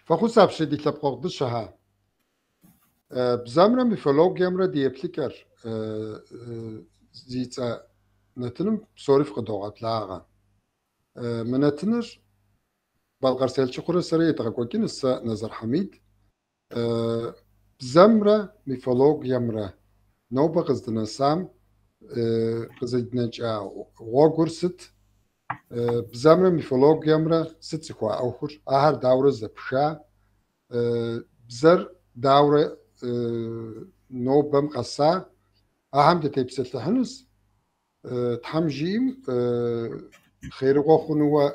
فخوص بشدی لبقاق دشها بزامرا میفولوگیامرا دیپلیکر زیتا نتنم صورف قدوغات لاغا منتنر بالغر سيلشي قرى سرية تغاكوكين السا نظر حميد بزامرا میفولوگیامرا نوبا قزدنا سام قزدنا جا غوغرست بزامرا میفولوگیامرا ستسخوا اوخر آهر داورة زبشا بزر داورة نوبم قصا أهم تتبسل تحنس تحمجيم خير غوخنوا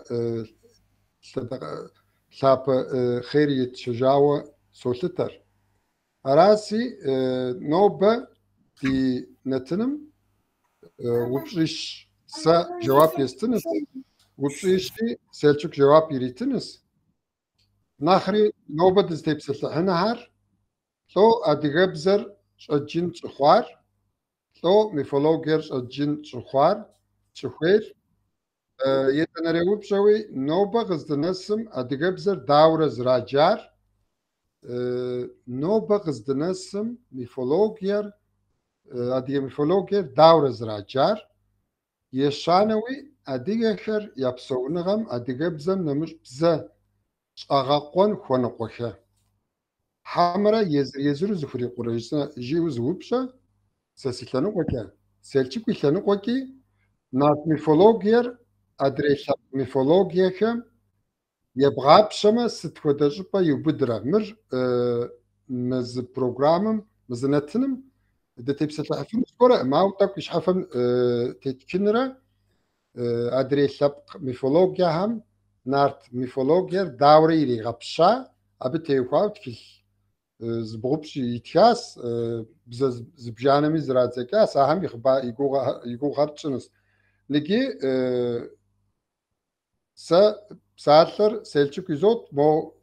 ثاب خيرية شجاوة سولتر أراسي نوبة دي نتنم وبريش سا جواب يستنس وبريشي سيلشوك جواب يريتنس ناخري نوبة تتبسل تحنهار لو أدغبزر شجين تخوار لو ميفولوجر شجين تخوار تخوير يتنريو بشوي نوبة غزدنسم أدغبزر داورة زراجار نوبة غزدنسم ميفولوجر ميفولوجر داورة زراجار يشانوي أدغخر يبسونغم أدغبزم نمش بزا أغاقون خونقوخه حمرا يزر زفري قريشنا جيو زوبشا ساسيلانو قوكا سيلچيكو لانو قوكي نات ميفولوجير ادريش ميفولوجيا كم يبغى بشما ستخدجبا يبدرا مر مز بروجرامم مزنتنم ده تبسط لحفن سكورا ما وطاك مش حفن تتكنرا ادريش ميفولوجيا هم نارت ميفولوجير داوري ري غبشا ابتيوخاو تكل زبغبش يتياس زبجانمي زراتزكاس أهم يخبا يقو خرطشنس لكي سالر سيلچوك يزوت مو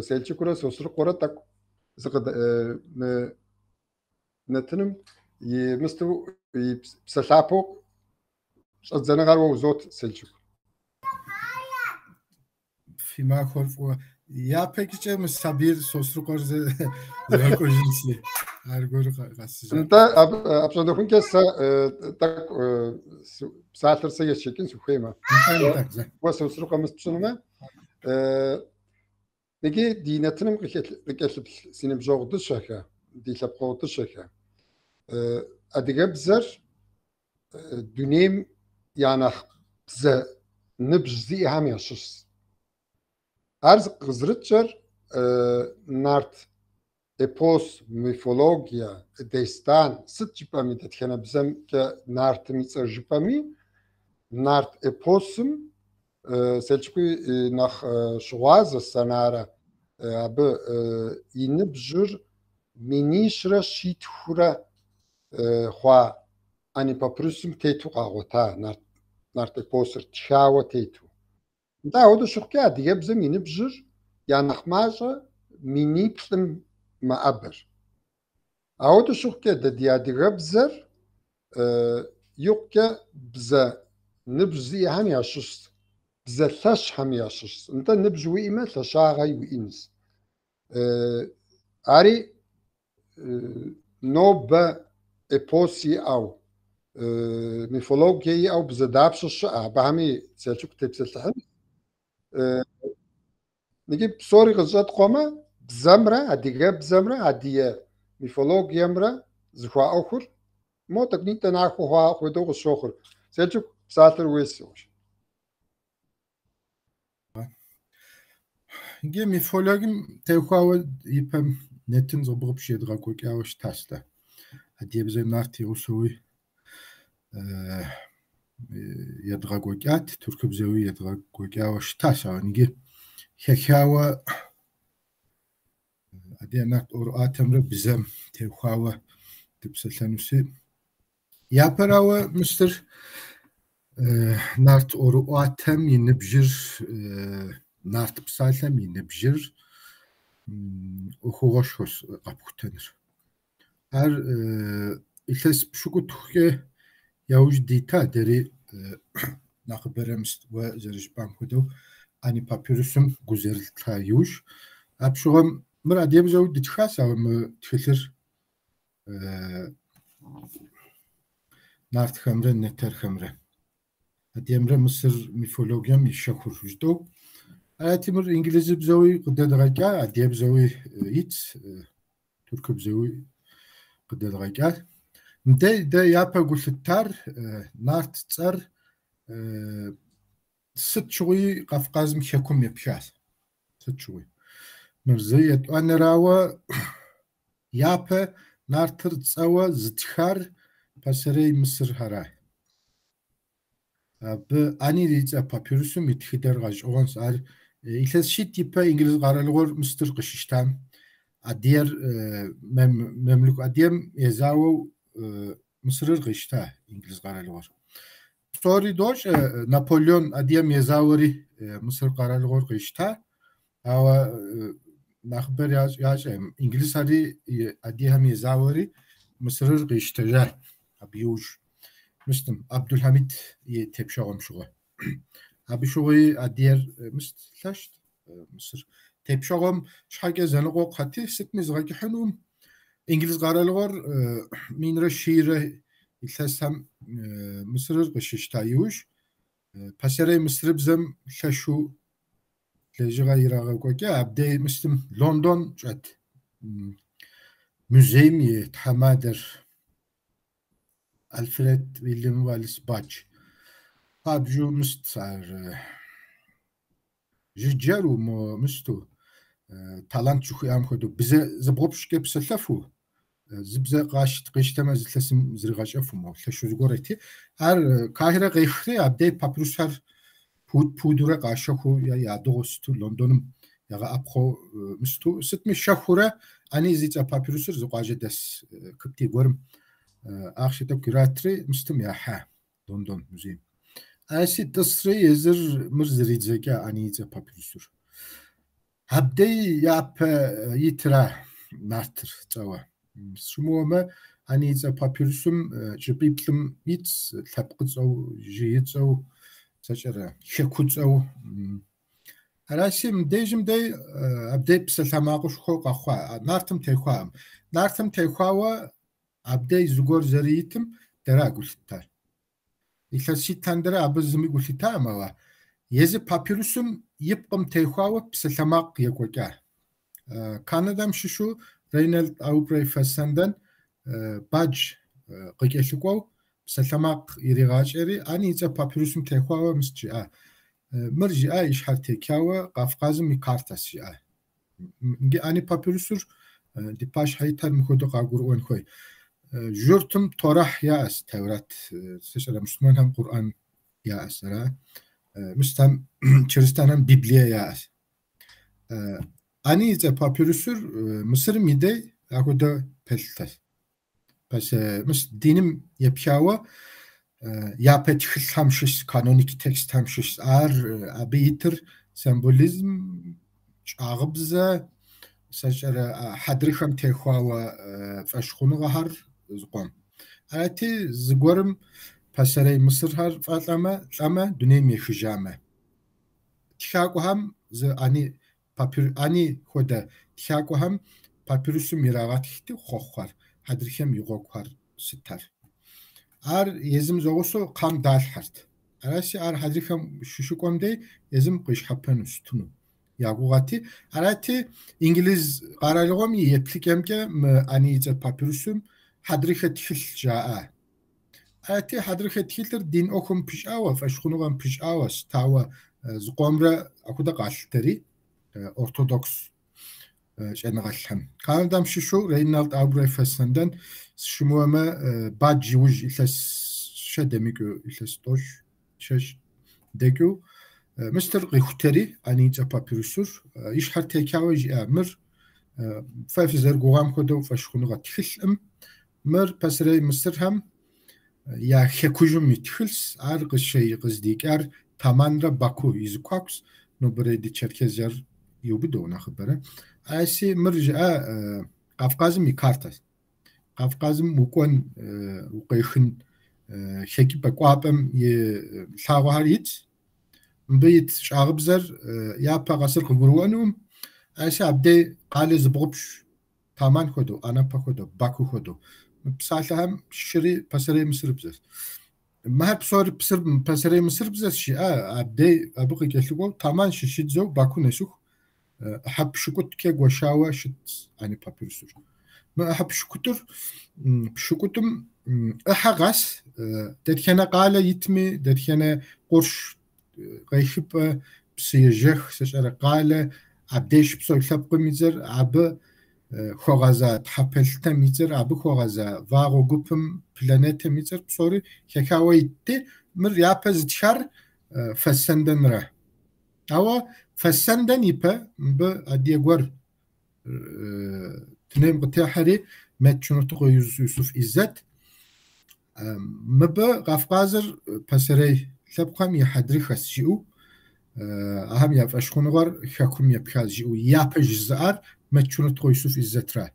سيلچوكرا سوسر قرا تك زقد نتنم يمستو بسلابو شزنغار وزوت سيلچوك فيما خلف يا peki مسابير سوسر قرزة راكوجينسي أرجو قصدي أنت أبصر دخون كيس تك ساتر سيشكين سخيمة وسوسر قمص بسنما نجي دينتنا مقيت سينم جوغ دشكا دي لبقو دشكا أديك بزر دنيم يعني بز نبجزي هم يشش أرز قزرتشر نارت إبوس ميفولوجيا ديستان ست جبامي تتخنا بزم كنارت ميصر جبامي نارت إبوسم سلشكوي نخ شواز السنارة أب ينبجر منيشرا شيتخورا خوا أني بابرسم تيتو قاغوتا نارت إبوسر تشاوة تيتو دا هو شوكا دي يبزم ينبجر يعني نخماجة منيبلم ما أبر أهو شوكا دا دي يبزر يوكا بزا نبزي هم ياشش بزا ثش هم ياشش انت نبجوي إما ثشاغي وإنس أري نوبا إبوسي أو ميفولوجي أو بزا دابشش بهمي سيلشوك تبسلتهم نجيب صوري غزات قوما بزمرة هدية بزمرة هدية ميفولوجيا مرة زخوا أخر مو تقنين تناخو هوا خدوغ الشوخر سيلشوك بساتر ويسوش نجي ميفولوجيم تيخوا يبهم نتن زبغب شيء دغاكوك أوش تاسلا هدية بزي نارتي وسوي يدغاكوكات تركب زوي يدغاكوك أوش تاسا نجي حكاوة هدية نارت أورآتمر بزم تيخوا تبسلانوسي يا براوة مستر نارت أورآتم ينبجر نارت بسالم ينبجر وخوغشوس أبوتنر هر إلس بشكو تخي يوج ديتا دري نخبرمست وزرج بانكودو ani papyrusum guzerltha yuj apşogam mır adiyebzev ditxas mı txılır nartxamre neterxamre adiyemre Mısır mifologiyam işakur jdo Timur İngilizce bzevi qıdedğaqa adiyebzevi it Türkbzevi qıdedğaqa de yapa gultar nart tsar sıt çuği Kafkazım xekum yapşas sıt çuği Mırzı anerawa yapa nartır tsawa zıtxar pasarey Mısır haray bu ani rica papyrusum itxider gaj oğans ar İles şit tipe İngiliz qaralğor Mısır qışıştan adiyer memlük adiyem ezavu Mısır qışta İngiliz qaralğor Story doş Napolyon adiyem ezavuri Mısır qaralğor qışta ama naxber yaz İngiliz hadi adiyem ezavuri Mısır qışta ja abiyuj Müslüm Abdülhamit tepşağım şuğa Abi şuğayı adiyer müstlaş Mısır tepşağım şage zanıqo qati sıkmız gaki hanum İngiliz qaralğor minre şiire ilsam Mısır qışışta yuj pasere Mısır bzem şaşu lejiga irağa qoqa abde Müslüm London chat müzeyim ye tamader Alfred William Wallace Batch Abju müstar Jijaru mo müstu talant çuxuyam xodu bize zıbopşke psallafu zibze qaşt qıştamaz tlesim zirgaşafu mo tleşuz goreti ar Kahire qixri abde papyrusar pudura qaşaxu ya doğustu Londonum ya apxo müstu sitmi şaxura ani zica papyrusur zqajedes kıpti gorm Arşitekt küratri müstüm ya ha London müziğim. Aysi tasri yazır mırziridzeka anize papyrusur. Habdey yap yitra nartır çava. Şumuama anize papyrusum jibiblim it tapqıtsav jiyitsav saçara şekutsav. Arasim dejimde abdey psalamaquş xo qaxwa nartım tekhuam. Nartım tekhuwa abdey zugor zariyitim dera gultar. İlhasi tandera abızımı gultar ama yezi papyrusum yipqım tekhuwa psalmaq yakoka. Kanadam şişu Reynald Aubrey Fassandan badge qıqelliqaw psalmaq iriğaçeri ani iza papyrusum tekhuwa misçi mırji işhar tekhuwa Kafkazım ikartas ya. Ani papyrusur dipaş haytar mıkodu qagur on koy. Jurtum Torah yas Tevrat seçere Müslüman hem Kur'an yas ra Müslüman Hristiyan hem Bibliya yas ani iza papyrusur Mısır mide akoda peltas pas dinim yapşawa yapetxil hamşiş kanonik tekst hamşiş ar abitir sembolizm çağıbza seçere hadrixam tekhuwa faşxunu gahar zqom ati zgorm pasarey Mısır har fatlama lama dünem yexijama txaquham z ani papyr ani xoda txaquham papyrusum mirağat xti xoxar hadrixam yuqoqar sitar ar yezim zoğusu qam dalhart arasi ar hadrixam şuşuqomde yezim qışhapen üstunu Yaguğati arati İngiliz qaralığım yeplikemke anice papyrusum hadrixetil jaa arati hadrixetildir din okum pişawa faşxunuğam pişawa stawa zqomra akuda qalteri ortodoks şenğalham kanadam şişu Reynald Aubrey Fassandan şumuama badjiuj illas şedemikü illas toş şeş dekü Mr. Qixteri anice papyrusur işhar tekawaj amir fafizer guam kodo faşxunuğa txilm mir pasrey Mısır hem ya xekujum itxils ar qışey qızdikar tamanra Baku izquaks no bredi Çerkezyer yubido na xabara aysi mirja Kafkazım ikartas Kafkazım ukon uqixin xeki bakwapam ye lhawar it بيت شاغبزر يابا غسر قبروانهم أشي عبدي قال زبغبش تامان خدو أنا بخدو باكو خدو بسالهم شري بسري مصر بزر ما بصور بسري مصر بزر شيء عبدي أبغى يكلمه تامان شيء زو باكو نسوخ أحب شكوت كي وشاوة شت أنا بابيرسور ما أحب شكوتر شكوتم أحغاس دتخنا قال يتمي دتخنا قرش غيشب بسيجخ سشر قال عبديش بصور ثبق ميزر عب خوغازا تحبلتا ميزر عب خوغازا واغو جوبم بلانيتا ميزر بصوري كاكاويتي مر يابز تشار فسندن راه أو فسندن يبا بأديغور تنين بتاحري متشنطو يوسف إزت مبا غافقازر بسري ثبقام يحدري خسجيو أهم يفشخون غار حكم يبخازجيو يابج زار متشنطو يوسف إزت را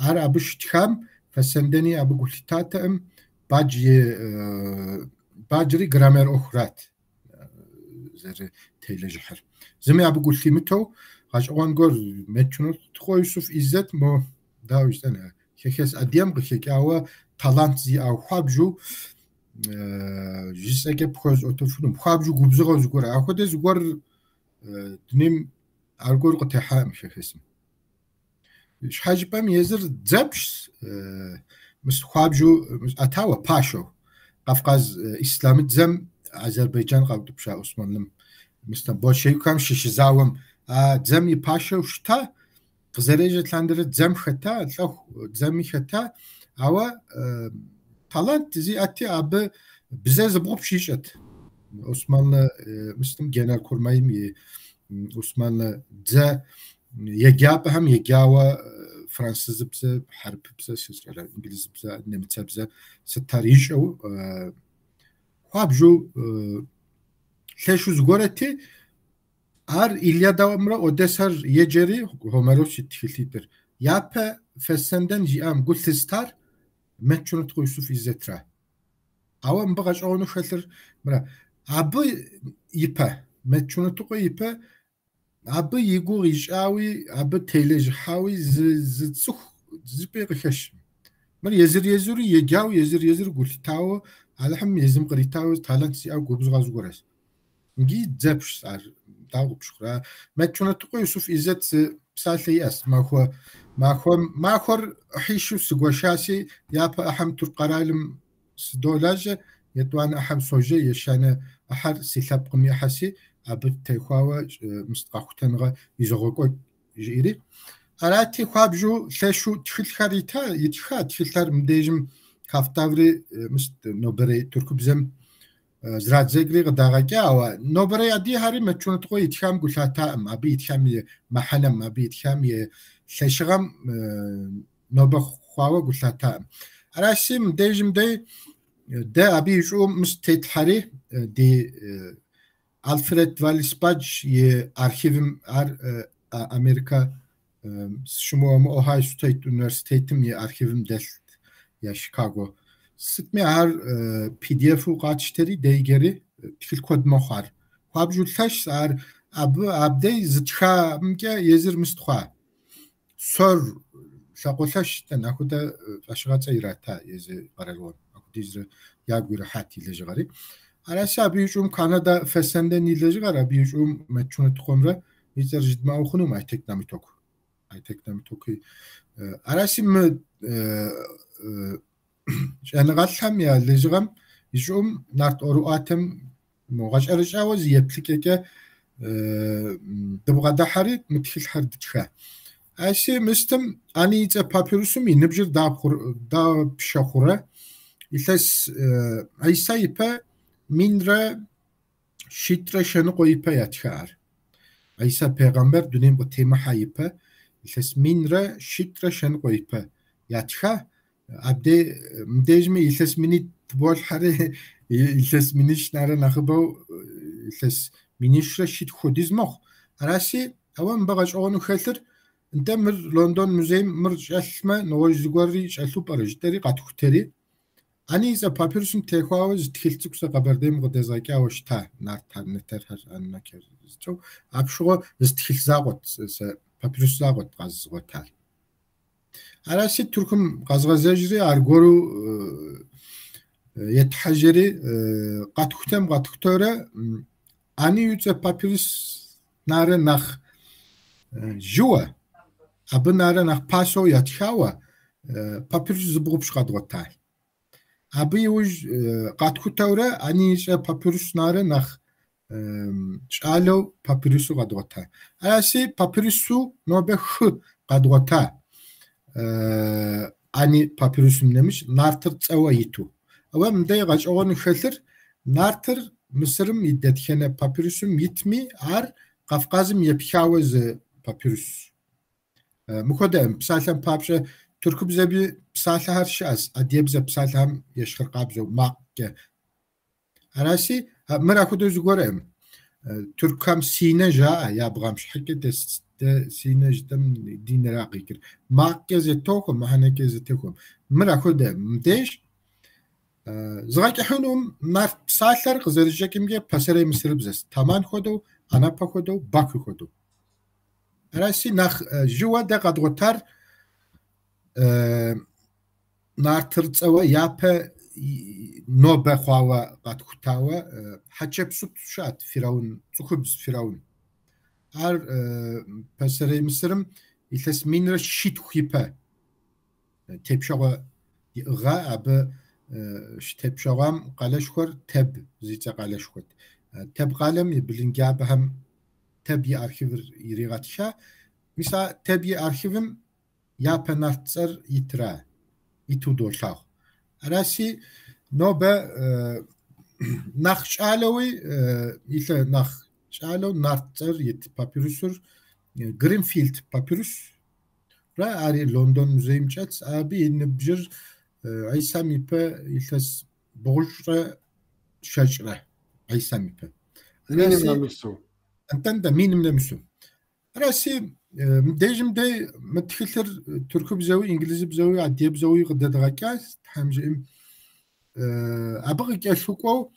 عر أبش تخام فسندني أبو قلتاتهم باجري جرامر أخرات زر تيل جحر زمي أبو قلتي متو هاش أوان غور متشنطو يوسف إزت مو داوش أنا كيس أديم قشيك أو talent زي أو خابجو جيسك بخوز أوتوفنوم خابجو جوبزغو زغور أخده زغور دنيم أرجور قتحة مش خسم إيش حاجة بام يزر زبش مس خابجو مس أتاوا باشو قفقاز إسلامي زم أذربيجان قابل بشا عثمان لم مثلا بولشيو كام شيشزاوم زمي باشو شتا قزريجة تلاندر زم ختا لو زمي ختا أو talent زي أتي أب بزاز بغب شيشت عثمان مسلم جنرال كورمايم عثمان زا يجاب هم يجاوا فرنسا بزا حرب بزا شجرة إنجليز بزا نمتة بزا ستاريش أو خابجو ليشو زغورتي ار إليادا ومرا أوديسر يجري هوميروس تخليتر يابا فسندن جيام قلت ستار متشنط يوسف إزترا أو مبغاش أونو خاطر مرا عبي يبا متشنط يبا عبي يقول يجاوي عبي تيلج حاوي زتسخ زبير خش مر يزر يجاو يزر قلت تاو على حم يزم قريتاو تالنت سي أو قبز غازغورس نجي زبش صار داو بشخرا متشنط يوسف إزت بسالي أس ما خور حيشو سقوشاسي يابا أحم ترقرالم سدولاجة يدوان أحم سوجي يشانا أحر سيثابقم يحسي أبد تيخواوا مستقاختنغا يزغوكو جيري أراتي خوابجو ثاشو تخل خاريتا يتخا تخلتار مديجم كافتاوري مست نوبري تركو بزم زرات زيغري غداغاكي أو نوبري أدي هاري متشونتقو يتخام قلتا أم أبي يتخام محنم أبي يتخام ششغم نوبخ خواوا قلتا أراسي مديجم دي أبي يجو مستيت حري دي ألفريد فاليسباج أرخيفم أمريكا شمو أوهاي ستيت يونيفرسيتيم أرخيفم دلت يا شيكاغو ستمي PDF وقاتشتري ديجري تكل كود مخار خوابجو تلاش أبدي زتخا مكا يزر مستخوا سور شاقولاش تناخد أشغال زيراتا يزر قرالون أكو ديزر ياغوير حاتي لجغاري على سابيجوم كندا فسندن يلجغارا بيجوم متشونت قمرة يزر جدما أخونو ما تكناميتوك على سيم جنغالهم يا لجغم يجوم نارت أورواتم موغاش أرجعوز يبليكيكا دبغا دحري متخل حرد تخا أشي مستم أني إذا بابيروسومي نبجر دا بشاخورة إثاس عيسى يبا مينرا شيترا شنقو يبا يتخار عيسى پیغمبر دونیم با تیمه حیبا إثاس مينرا شيترا شنقو يبا يتخا عبدي مديجمي إثاس مني تبول حري إثاس منيش نارا نخبو إثاس منيش رشيد خوديز مخ راسي أوان بغاش أغنو خاطر انت مر لندن موزيم مر شالما نوج زغوري شالو بارجتري قاتختري Ani za papyrusum tehwawız tkhiltsuksa qabardem qodezaqya oshta nartar neter har annaker. Çok apşuğu tkhilzaqot papyrus zaqot qazgotal. Arası Türk'üm qazgazajri argoru yethajri qatkutore ani yutsa papyrus nare nakh jua abı nare nakh paso yatxawa papyrus zbugupş qadgotal. Abi uj qatkutore ani papyrus nare nakh çalo papyrusu qadgota. Arası papyrusu nobe x qadgota. Ani papyrusum demiş nartır tsawa yitu. Ama mday qaçoğun xeltir nartır Mısırım iddetxene papyrusum yitmi ar Qafqazım yepxawız papyrus. Mukodem psalham papşa Türkü bize bir psalha her şaz adiye bize psalham yeşkır qabzo makke. Arası merakudu zgorem. Türkam sine ja ya bğamş haket de sine jtem dinera qikir. Makke ze tokum mahaneke ze tokum. Merakudu mdeş zgaki hunum nar psalhar qızırjakimge pasere Mısır bizes. Taman kodu, anapa kodu, bakı kodu. Arası nakh juwa de qadgotar nartır tsawa yape nobe xawa qatkutawa haçepsut şat firavun tsukubs firavun ar pasere Mısırım iltes minre shit khipe tepşawa iğa abı tepşawam qaleşkor teb zitsa qaleşkot teb qalem bilingab ham tebi arşiv irigatşa misa tebi arşivim yape nartser yitra itu dolağ arası nobe nakh çalowi ile nakh çalo nartser yit papyrusur Greenfield papyrus ra ari London müzeyim çats abi nibjir aysam ipe iltes boğuşra şaşra aysam ipe Minimle misu. Antan da minimle misu arası dejimde metxiltir Türkü bizawi İngiliz bizawi adiye bizawi qadadaqas hamjim abıqı yaşuko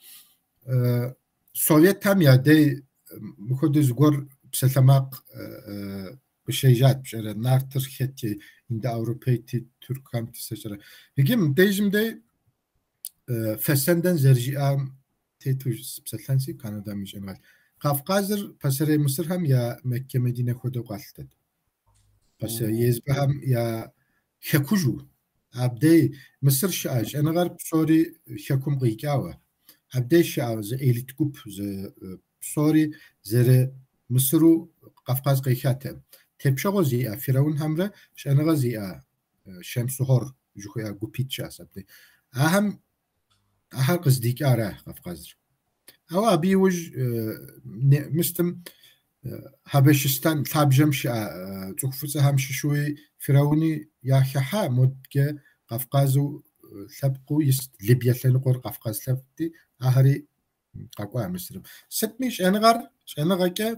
Sovyet tam ya de mukoduz gor psasamaq bişejat bişere nartır heti inde Avrupa'yı Türk kamti seçere. Hegim dejimde fesenden zerjiam tetuj psasansi Kanada mijenal. Kafkazır pasere Mısır ham ya Mekke Medine kodu qaltad. Pasere yezbe ham ya hekuju. Abde Mısır şaj enagar sori hekum qiykawa. Abde şaj elit kup sori zere Mısır'u Kafkaz qiykatem. Tepşagozi ya Firavun hamra şenagozi ya Şemsuhor juya gupitças abde. Aham ahar qizdik ara Kafkazır. Ama bir uj mistim Habeşistan tabjam şa çukfusa ham şişuy Firavuni yahaha modge Kafkazu sabqu ist Libya'sını qor Kafkaz sabti ahri qaqwa Mısır. Setmiş enagar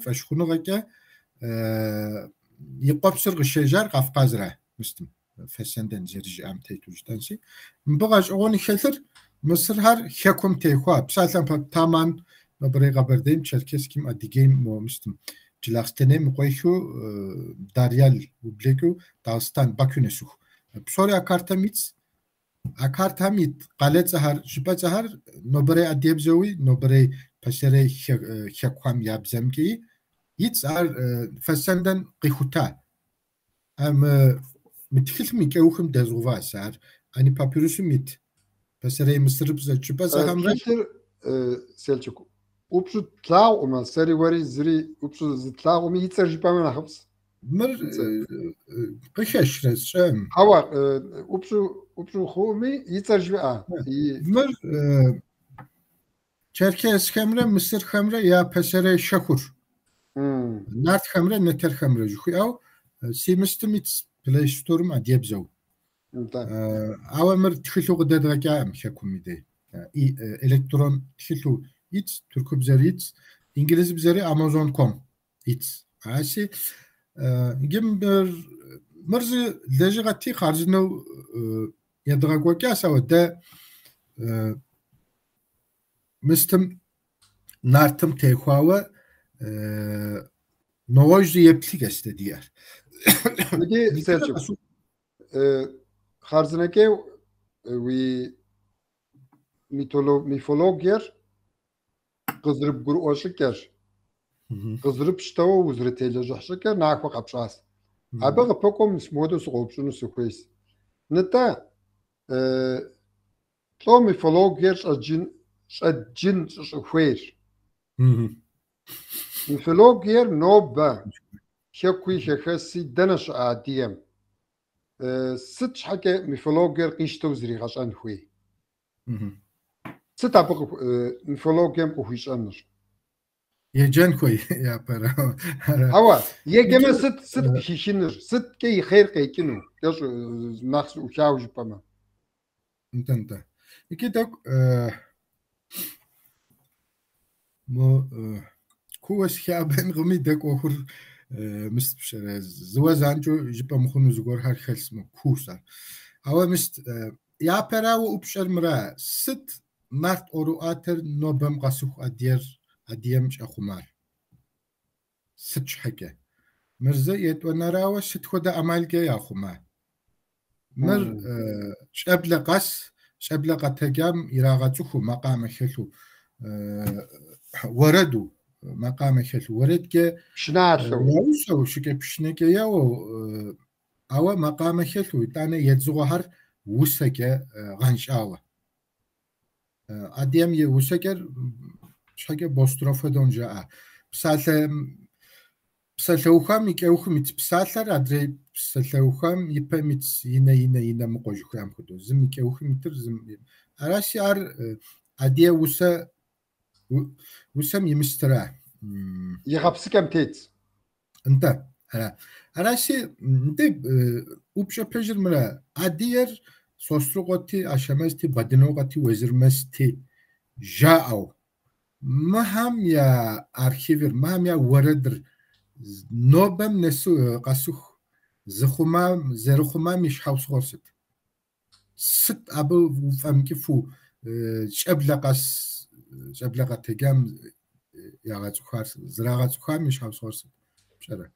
faşxunuga yiqapsır qşejar Kafkazra mistim fesenden zerji am teytujdansi. Mbaqaj oğun xeltir Mısır har hekum tehwa psalhan taman nabre qabardem Çerkeskim adigem momistim. Cilakstenem qoyşu Daryal Ubleku Dağıstan Bakünesuh. Psori akartamit qaletsahar jipazahar nobre adebzewi nobre pasere hekwam yabzemki yits ar fesenden qihuta am mitkhilmi kewkhim dezuvasar ani papyrusum mit pasere Mısır bize jipazaham Selçuk upsu tlav uma seri vari zri upsu tlav umi hitser jipamena habs Mır qışaşres şem hava upsu khumi hitser jva Mır Çerkes xemre Mısır xemre ya pasere şakur Nart xemre neter xemre juyav simistimit Play Store'um adiyebzev Avamır txilu qdedgam hekumide elektron txilu it Türkü bizeri it İngiliz bizeri Amazon.com it asi gim bir mırzı lejigati xarzino yadgagokasa de مستم نارتم تيخواوة نوج يبتلي جست ديار نجي سيرشو خارزنكي وي ميثولوجير قزرب جرو أشكر قزرب شتو وزرتيل جحشكر ناكو قبشاس أبغى بكم سمودو سقوب شنو سكويس نتا تو ميثولوجير أجين شخوير ميثولوجير نوبا شكوي شخصي دنش عاديم ست حاجة ميثولوجير قيشتو زري غشان خوي ست أبغى ميثولوجيم قويش أنر يجان خوي يا برا هوا يجمع ست كيشينر ست كي خير كي كنو كاش ناخس وشاوج بما انت كده مو كوس خابن غمي دك وخر مستبشر زوازانجو جبا مخونو زغور هر خلص مو كوسا هوا مست يا برا وبشر مرا ست مارت اورواتر نوبم قاسوخ اديم شخمار ست حاجه مرزا يتونراوا ست خدا عملكه يا خما مر شبل قاس شبل قتجام يراغتو مقام خلو وردو مقام خلو وردك شنارلو وسو شكه بشنك ياو او مقام خلو تانا يتزغهر وسكه غنشاوه اديم يوسكر شكه بوستروف دونجا بسالوخام يكوخم يتبسالر ادري بسالوخام يبميت ينا مقوجخام خدو زم يكوخم يتر زم اراسي ار اديه وسم يمسترا يغبس كم تيت انت اراسي انت وبشا بلجر مرا ادير سوستروغوتي اشمستي بدنوغوتي وزرمستي جاو مهم يا ارشيفر مهم يا وردر نوبم نسو قاسوخ زخوما زرخوما مش حوس غرست ست ابو فهمكي فو شبلقه تجام يا غاتخار زراغه تخار مش حوس غرست بشرا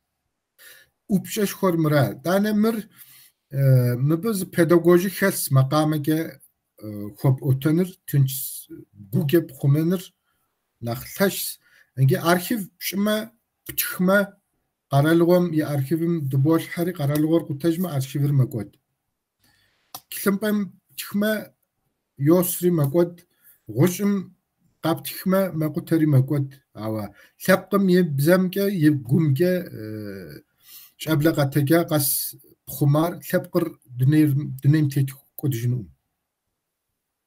وبشش خور مرا دانا مر مبز pedagojik خلص مقامك خوب اوتنر تنش بوجب خمنر نخلش انجي ارشيف شما بتخما قرالغم يا ارشيفم دبوش حري قرالغور قتجما ارشيفر مقود كلمبم تخما يوسري مقود غشم قاب تخما مقوتري مقود او ثبقم يبزمكا يبقومكا شابلغا تجا قاس خمار ثبقر دنيم تيت قد جنوم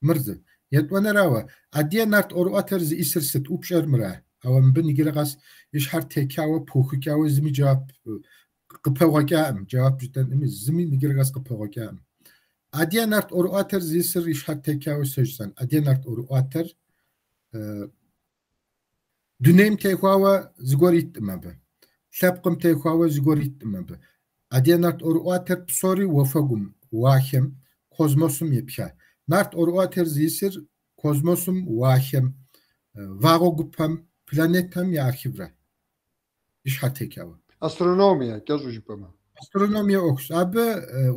مرزه يتوانا راوا اديا نارت اورواتر زي اسر ست وبشر مراه او من يجي رقص يشحر تيكاو بوخكاو زمي جواب قبوغاكام جواب جدا زمي يجي رقص قبوغاكام اديا نارت اورواتر زي سر يشحر تيكاو سجسان اديا نارت اورواتر دنيم تيكاو زغوريت مابا ثابقم تيكاو زغوريت مابا اديا نارت اورواتر بصوري وفقم واحم كوزموسم يبشا نارت اورواتر زي سر كوزموسم واحم واغو جبام بلانيتام يا ارشيفرا ايش حتيكاوا استرونوميا كازو جبما استرونوميا اوكس اب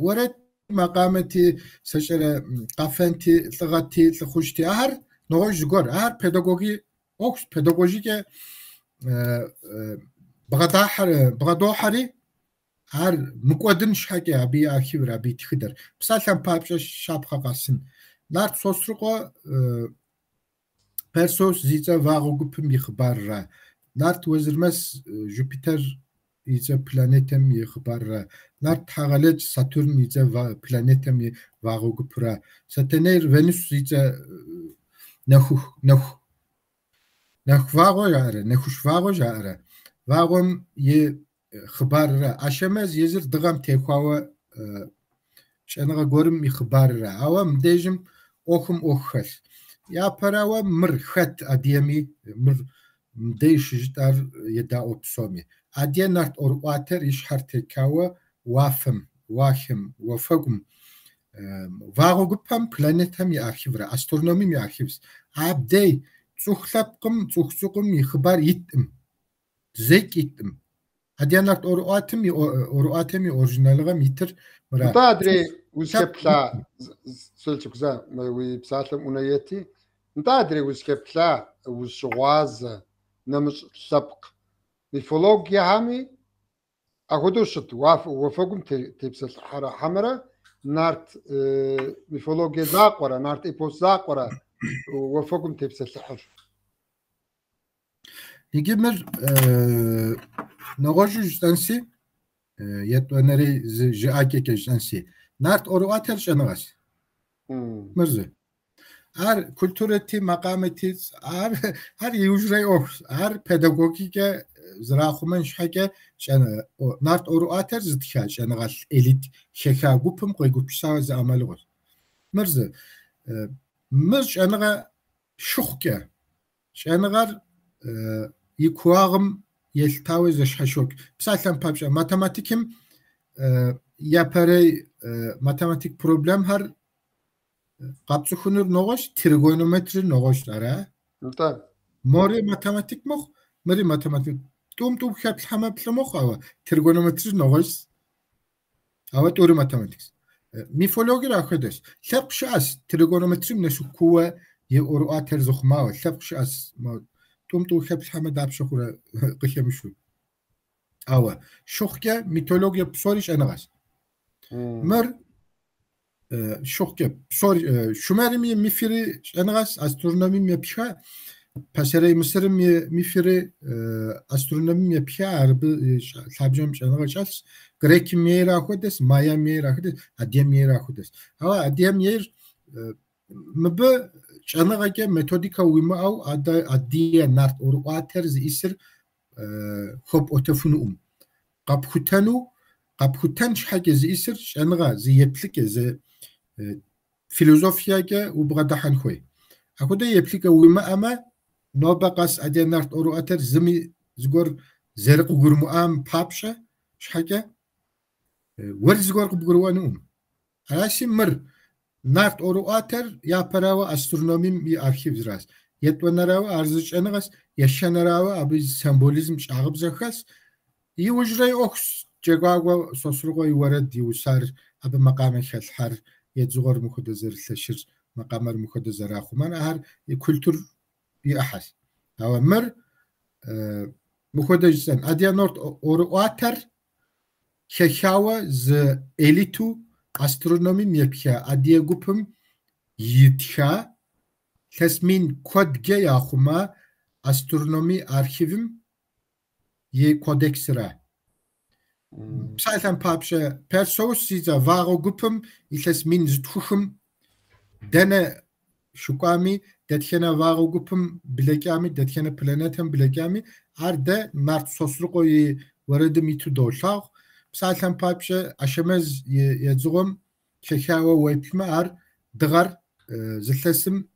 ورد مقامتي سشر قافنتي ثغتي ثخشتي اهر نوج جور اهر بيداغوجي اوكس بيداغوجيك بغدو حري هر مقودن شحاجه ابي ارشيفرا ابي تخدر بسالم بابش شابخه قاسن نارت سوسترقو Persos zica vağugupum yıxbarra. Nart wezirmes Jupiter yica planetem yıxbarra. Nart hağalec Saturn yica planetem vağugupra. Satener Venüs yica nehuh vağo jare, nehuş vağo jare. Vağom ye xbarra. Aşemez yezir dığam tekhawa şanağa gorum yıxbarra. Avam dejim oxum oxxal. يا براوا مر خت اديمي مر ديش جدار يدا اوبسومي اديا نارت اورواتر يشحر تكاوا وافم واحم وفقم واغو قبهم بلانيتهم يارخيف را أسترونومي يارخيفس عبدي تخلقكم تخسقكم يخبار يتم زيك يتم هديانات أورواتمي أورجينالغا ميتر مرا انت ادري وسكبلا سلتك زا وي بساتم اونيتي انت ادري وسكبلا وشواز نمش سبق ميفولوجيا هامي اخدوشت وفوقم تبسل حمرا نارت ميفولوجيا زاقورا نارت ايبوس زاقورا وفوقم تبسل حر نيجمر نغوجو جتنسي يتونري جاكي كجتنسي نارت أورواتر شنغاس مرزه هر kültüreti maqameti her yujray ox her pedagogike zraxuman şhake şana nart oru ater zitxa şanagal elit şeka gupum qoy gupsa za amalğos mirze mir şanaga şuxke şanagar yikuağım yeltawe zşhaşok psaltan papşa matematikim yapare matematik problem her قابسخونر نوغش تریگونومتری نوغش داره. تا ماری ماتماتیک مخ مری ماتماتیک توم خیلی همه پلمخ آوا تریگونومتری نوغش آوا توری ماتماتیکس میفولوژی را خودش شبش از تریگونومتری نشو کوه یه اورو ترزخ ما و شبش از ما توم خیلی همه دابش خوره قشمشون آوا شوخه میتولوژی بسوریش انگاز مر شوكه صار شماري ميفري انغاس استرونومي ميبشا باسري مصر ميفري استرونومي ميبشا عرب سابجم انغاس غريك ميرا خودس مايا ميرا خودس اديم ميرا خودس هو اديم مير مب انغاكه ميثوديكا ويما او ادي نارت اور واترز يسر خوب اوتفنوم قابخوتن حاجه زي يسر انغا زي يبلك زي فيلوزوفياجا وبغدحن خوي اكو ده يبليكا ويما اما نوبقاس ادينارت اورواتر زمي زغور زرق غرمو ام بابشا شحاجه ور زغور بغروانوم راسي مر نارت اورواتر يا براوا استرونومي مي ارخيف زراس يتونراوا ارزچنغاس يشنراوا ابي سمبوليزم شاغب زخاس يوجري اوكس جغاغو سوسرغو يورد يوسار ابي مقام الحر يتزغر مخد زرلشر مقامر مخد زراخو من هر كولتور يأحس هو مر مخد جسن اديانورت اورواتر كشاوا ز اليتو استرونومي ميبشا اديا غوبم يتشا تسمين كود جا ياخما استرونومي ارشيفم ي كودكسرا Psaltan papşa persos siza vago gupum illes min ztuchum dene şukami detkena vago gupum bilekami detkena planetem bilekami arda mart sosruqoyi waradim itu dolaq psaltan papşa aşamaz yazğum şekawa wepma ar dğar zillesim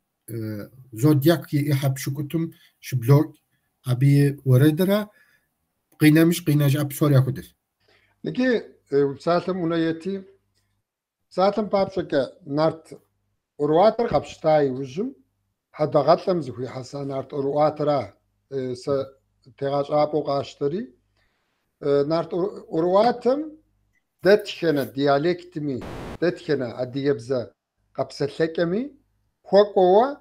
zodyak ihab şukutum şblok abi waradra qinamış qinaj absor yakudir نكي ساتم ونيتي ساتم بابشكا نارت أورواتر قبشتاي وجم حدا غتلم زخوي حسا نارت أورواترا س تغاش أبو قاشتري نارت أورواتم دتشنا ديالكتمي دتشنا أديبزا قبسلكمي خوكوا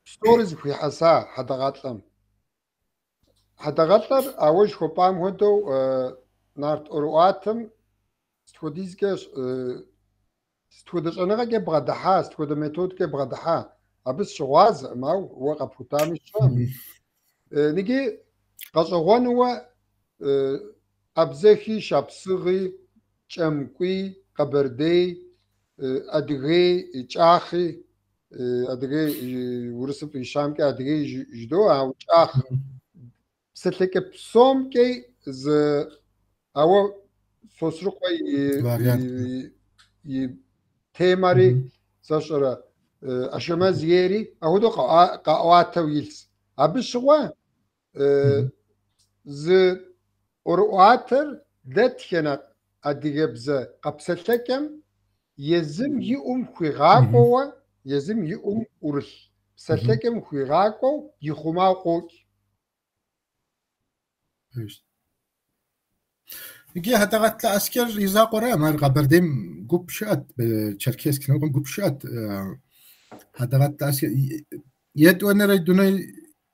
ستوريز خوي حسا حدا غتلم حداقتlar أوج خبام هدو نارت أورواتم ستوديزكش ستودش أنا غا بغدحة ستود ميثود كبغدحة أبس شواز ما وقف ختامي شام نيجي قصوان هو أبزخي شابسغي شمكوي قبردي أدغي إشاخي أدغي ورسم في الشام كأدغي جدو أو إشاخ ستلك بسوم كي ز أو سوسرقي تيماري ساشرا أشماز يري أهودو قاوات تويلس أبشوا ز أورواتر دت هنا أديجبز قبستكم езым иӏум хуигъакӏуэуэ, езым иӏум ӏурылъ псалъэкӏэм хуигъакӏуэу ихъумау къокӏ. Иги хадагатла аскер изакъора мар Кабардем гуп щыӏэт, Черкесск ныкъуэм гуп щыӏэт. Хадагатла аскер етӏуэнэрэ дуней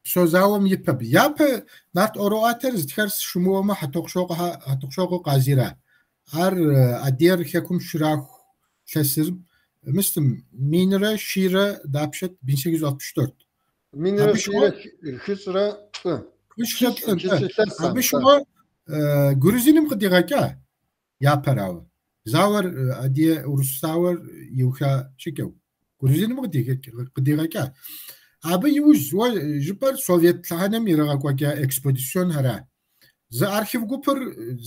псо зауэм ипэ. Япэ нарт ӏуэрыӏуатэр зытхэр сщымыуэмэ хьэтӏохъущокъуэ къазира. Ар адейр хэкум щыраху лъэсырым мыстым минрэ щирэ дапщэт 1864. Минрэ щирэ хыщӏрэ абы щыгъуэ грузиным къыдигъэкӏа япэрауэ. Зауэр адие урыс зауэр иуха щыкӏэу грузиным къыдигъэкӏа. Абы иужь уэ жыпӏэр Совет лъэхъэнэм иригъэкӏуэкӏа экспедиционхьэра. Зы архив гупыр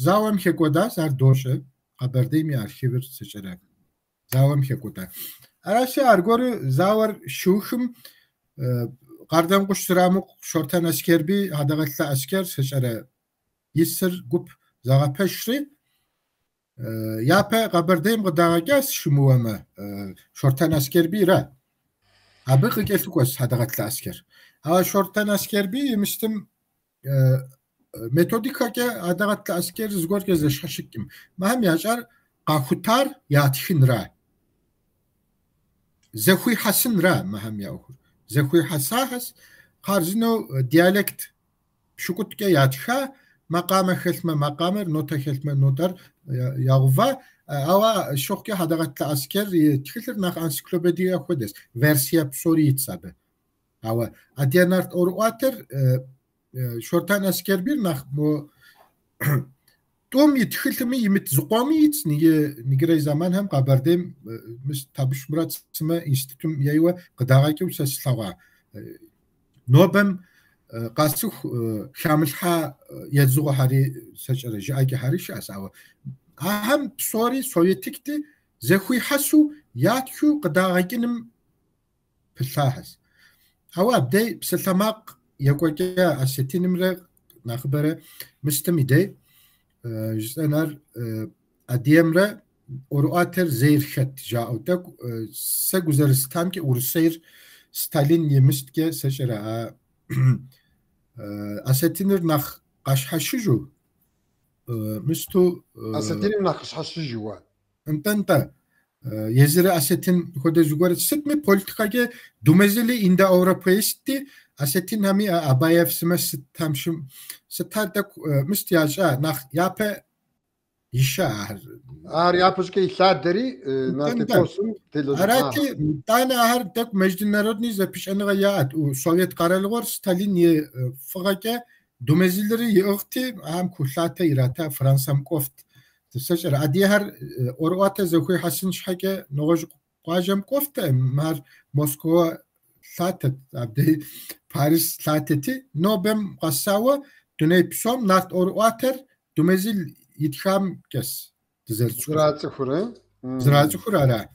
зауэм хекӏуэдащ, ар дощӏэ. Къэбэрдейм и архивыр сыщӏэрэ. Зауэм хекӏуэда. Аращи аргуэру зауэр щыухым Къардэм къущ зырамыкъу Шортан Аскерби хьэдэгъэлъэ аскер сыщӏэрэ исыр гуп загъэпэжри япэ Къэбэрдейм къыдагъэкӏа сщымыуэмэ Шортан Аскербирэ. Абы къыкӏэлъыкӏуэс хьэдэгъэлъэ аскер. Ауэ Шортан Аскерби имыстым методикэкӏэ хьэдэгъэлъэ аскер зыгуэркӏэ зэщхьэщыкӏым. Мэхьэм ящӏар къахутар ятхынра. Зэхуихьэсынра мэхьэм яӏухыр. Зэхуихьэсахьэс хъарзынэу диалект пщыкӏутӏкӏэ ятха, макъамэ хэлъмэ макъамэр, нотэ хэлъмэ нотэр яува. Ауэ щыхъукӏэ хьэдэгъэлъэ аскер и тхылъыр нэхъ энциклопедие хуэдэщ. Версие псори итщ абы. Ауэ адие нарт ӏуэрыӏуатэр Шортан Аскербир нэхъ мо тӏум и тхылъми имыт зыкъуэми итщ ныгырей зэманхэм Къэбэрдейм Табыщ Мурат Сымэ институтым ейуэ къыдагъэкӏыу сэ слъэгъуа. Нобэм къасыху хамылъхьэ езыгъуэхьэри сэкӏэрэ жыӏэкӏэхьэри щыӏэщ. Ауэ ахэм псори советикти зэхуихьэсу ятхыу къыдагъэкӏыным пылъахьэщ. Ауэ абдей псылъэмакъ екӏуэкӏэ Осетинымрэ нэхъыбэрэ мыстым и дей жысӏэнэр адиемрэ ӏуэрыӏуатэр зейр хэт жаӏэу тӏэкӏу сэ Гузэрыстэнкӏэ Урысейр Сталин имысткӏэ сэкӏэрэ Осетиныр нэхъ къащхьэщыжу мысту Осетиным нэхъ къыщхьэщыжууэ. НтӀэ езырэ Осетин хуэдэ зыгуэр сытми политикэкӏэ думэзыли индоевропеистти Осетинхэми Абаев Сымэ сытхьэмщым сытхьэр тӏэкӏу мыст ящӏа нэхъ япэ ища ар япэ щӏыкӏэ илъадэри Нарт-Эпосым телэжьыгъащ. арати итӏанэ ахэр тӏэкӏу международный зэпыщӏэныгъэ яӏэт. Совет къэралыгъуэр Сталин и фӏыгъэкӏэ думэзылри иӏыгъти ахэм кулъатэ ирата Францэм кӏуэфт. Сэкӏэрэ адыехэр ӏуэрыӏуатэ зэхуихьэсын щхьэкӏэ нэгъуэщӏ къуажэм кӏуэфтэ. Ар Москвэ лъатэт, абдей Парис лъатэти, нобэм къэсауэ дуней псом нарт ӏуэрыӏуатэр думэзыл итхам кӏэс зырацӏыхур ара.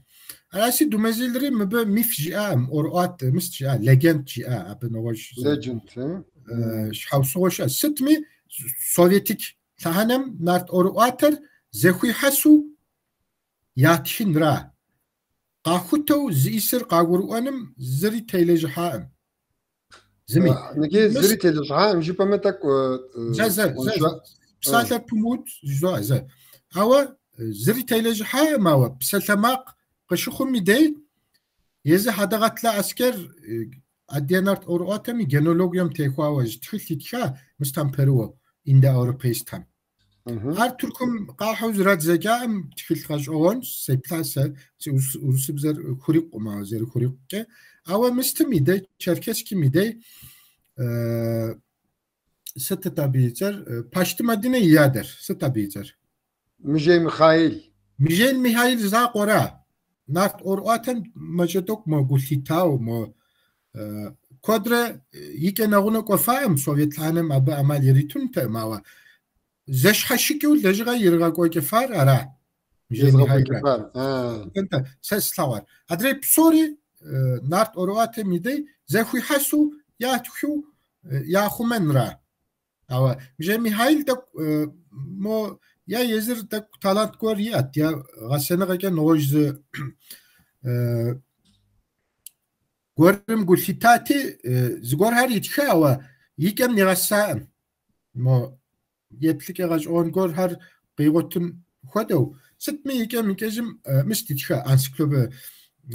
Аращи думэзылри мыбы миф жиӏэ, ӏуэрыӏуат мыст жиӏэ, легенд жиӏэ абы нэгъуэщӏ щхьэусыгъуэ щыӏэ. Сытми советик лъэхъэнэм нарт ӏуэрыӏуатэр зэхуихьэсу ятхынра. Къахутэу зы ӏисыр къагурыӏуэным зыри телэжьыхьаӏым. Зыми. Зыри телэжьыхьаӏым жыпӏэмэ тӏэкӏу псалъэр пымыут жызоӏэ. Ауэ зыри телэжьыхьаӏым, ауэ псалъэмакъ къыщыхъум и дей езы хьэдэгъэлъэ аскер адие нарт ӏуэрыӏуатэм и генологием техуауэ зы тхылъ итха мыстам перуэу индоевропеистхэм. Ар Туркум къахьэу зэрадзэкӏаӏым тхылъ къэщӏэгъуэнщ, сеплъа сэ си урысыбзэр хурикъум, ауэ зэрыхурикъукӏэ. Ауэ мыстым и дей, Черкесским и дей сытыт абы и цӏэр, Пащтымэдынэ и адэр сыт абы и цӏэр? Мыжей Михаил закъуэра. Нарт ӏуэрыӏуатэм мэкӏэ тӏокӏу мо гулъитауэ, мо куэдрэ икӏэ нэгъунэ кӏуэфаӏым Совет лъэхъэнэм абы ӏэмал иритынутэкъым, ауэ зэщхьэщыкӏыу лэжьыгъэ иригъэкӏуэкӏыфар ара. Сэ слъэгъуар. Адрей псори нарт ӏуэрыӏуатэм и дей зэхуихьэсу ятхыу яхъумэнра. Ауэ Мыжей Михаил тӏэкӏу мо ya yezir de talant gor yat ya gasene kaken nojzu gorm gulfitati zgor her yitşa ama yikem nirassa mo yetlik gaj on gor her qiyotun khodo sit mi yikem ikejim mistitşa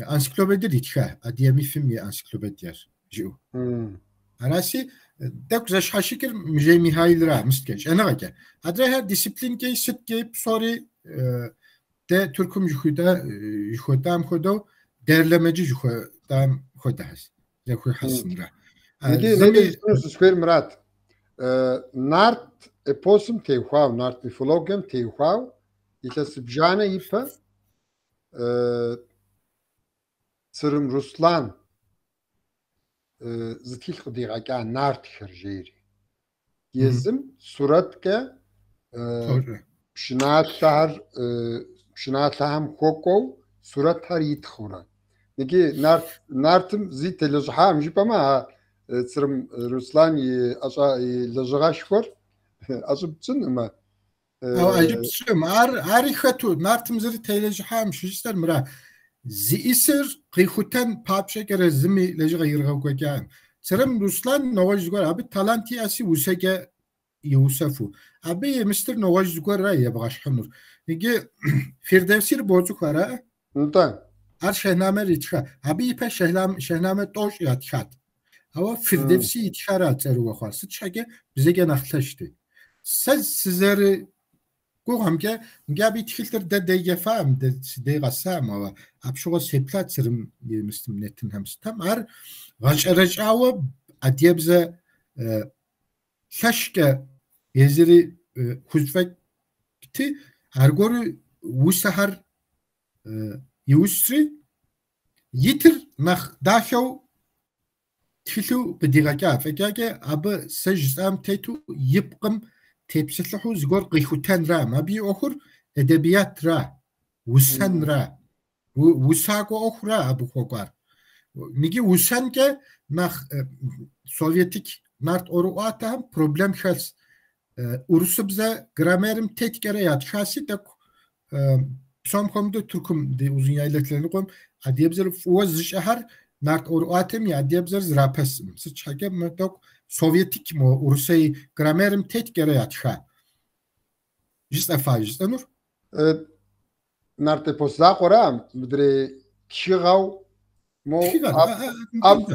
ansiklopedi yitşa adiyemi film ya ansiklopediyer ju arasi دك زش حشكر مجي ميهايل را مستكش أنا غاكا هذا ديسيبلين كي ست كي بصوري ده تركم جخودام خدو درلمجي جخودام خدهس ده خوي حسن را نجي سكوير مرات نارت ابوسم تيخواو نارت ميفولوجيم تيخواو يتسبجانا يبا سرم روسلان زتيل خديغا كا نارت خرجيري يزم صورت كا بشناتهم كوكو صورت هر يتخورا نجي نارتم زي تلجحام جيبا ما تسرم روسلان أشا لجغاش فور أجب تسنما أو أجب تسنما عاري خطو نارتم زي تلجحام شجستر مرا زي إسر قيخوتان بابشة كرا زمي لجغا يرغوكا كان تسرم روسلان نواج زغور أبي تالانتي أسي وساكا يوسفو أبي مستر نواج زغور رأي يبغاش حنور نجي فردوسير بوزو خارا نتان هر شهنامه ريتشا أبي يبا شهنامه توش ياتشات أو فردوسي يتشارات تروا خوار ستشاكي بزيجا نختشتي سزر قوهم كه مجابي تخيلتر ده فهم ده قسام أو أبشوا سبلات سرم مستمنتن هم ستم هر رجعوا أديبزا خشكة يزري خزفك تي هرگور وسهر يوسري يتر نخ داخل تخلو بديغاكا فكاكا أبا سجزام تيتو يبقم تبسلحو زغور قيخوتان را ما بي أخر أدبيات را وسان را وساقو أخر را أبو خوكار نيجي وسان كا نخ سوفيتيك نارت أوروات هم problem خلص Urusubza gramerim tek kere yat şahsi de psom komdu Türküm de uzun yaylıklarını kom adiyabzer foz şehir nart oruatem ya adiyabzer zrapes sıç hakem dok Sovyetik mo Urusay gramerim tek kere yat şah jist afaj stanur nart posla qoram mdre kişigav mo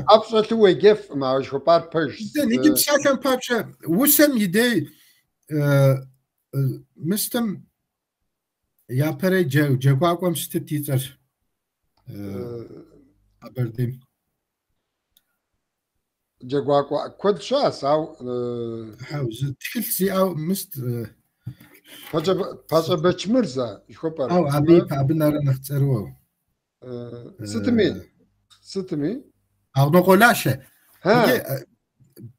absolutely we gef ma shopar pers nigi psakan papça wusem yide mistem yapere cevaqom stititser haberdim cevaqo kod şas av havz tkhilsi av mist paja beçmirza shopar av abi abnara naxtserwo ستمي أغنقولاشه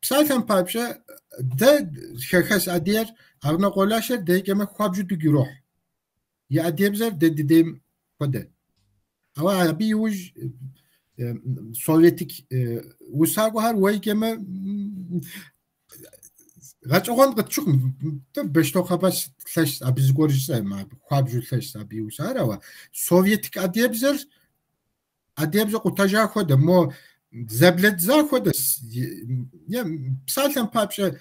بسالتم بابشة ده شخص أدير أغنقولاشه ده كم خواب جدو جروح يا أدير بزر ده ديم كده أو أبي وج سوفيتيك وساقو هر وای كم غاتشون غاتشوك بشتو خباس ثلاث أبي زغورجسه ما خواب جدو ثلاث أبي وسارة و سوفيتيك أدير بزر أديبز قطاجا خود مو زبلت زا خود يا بسالتم بابشة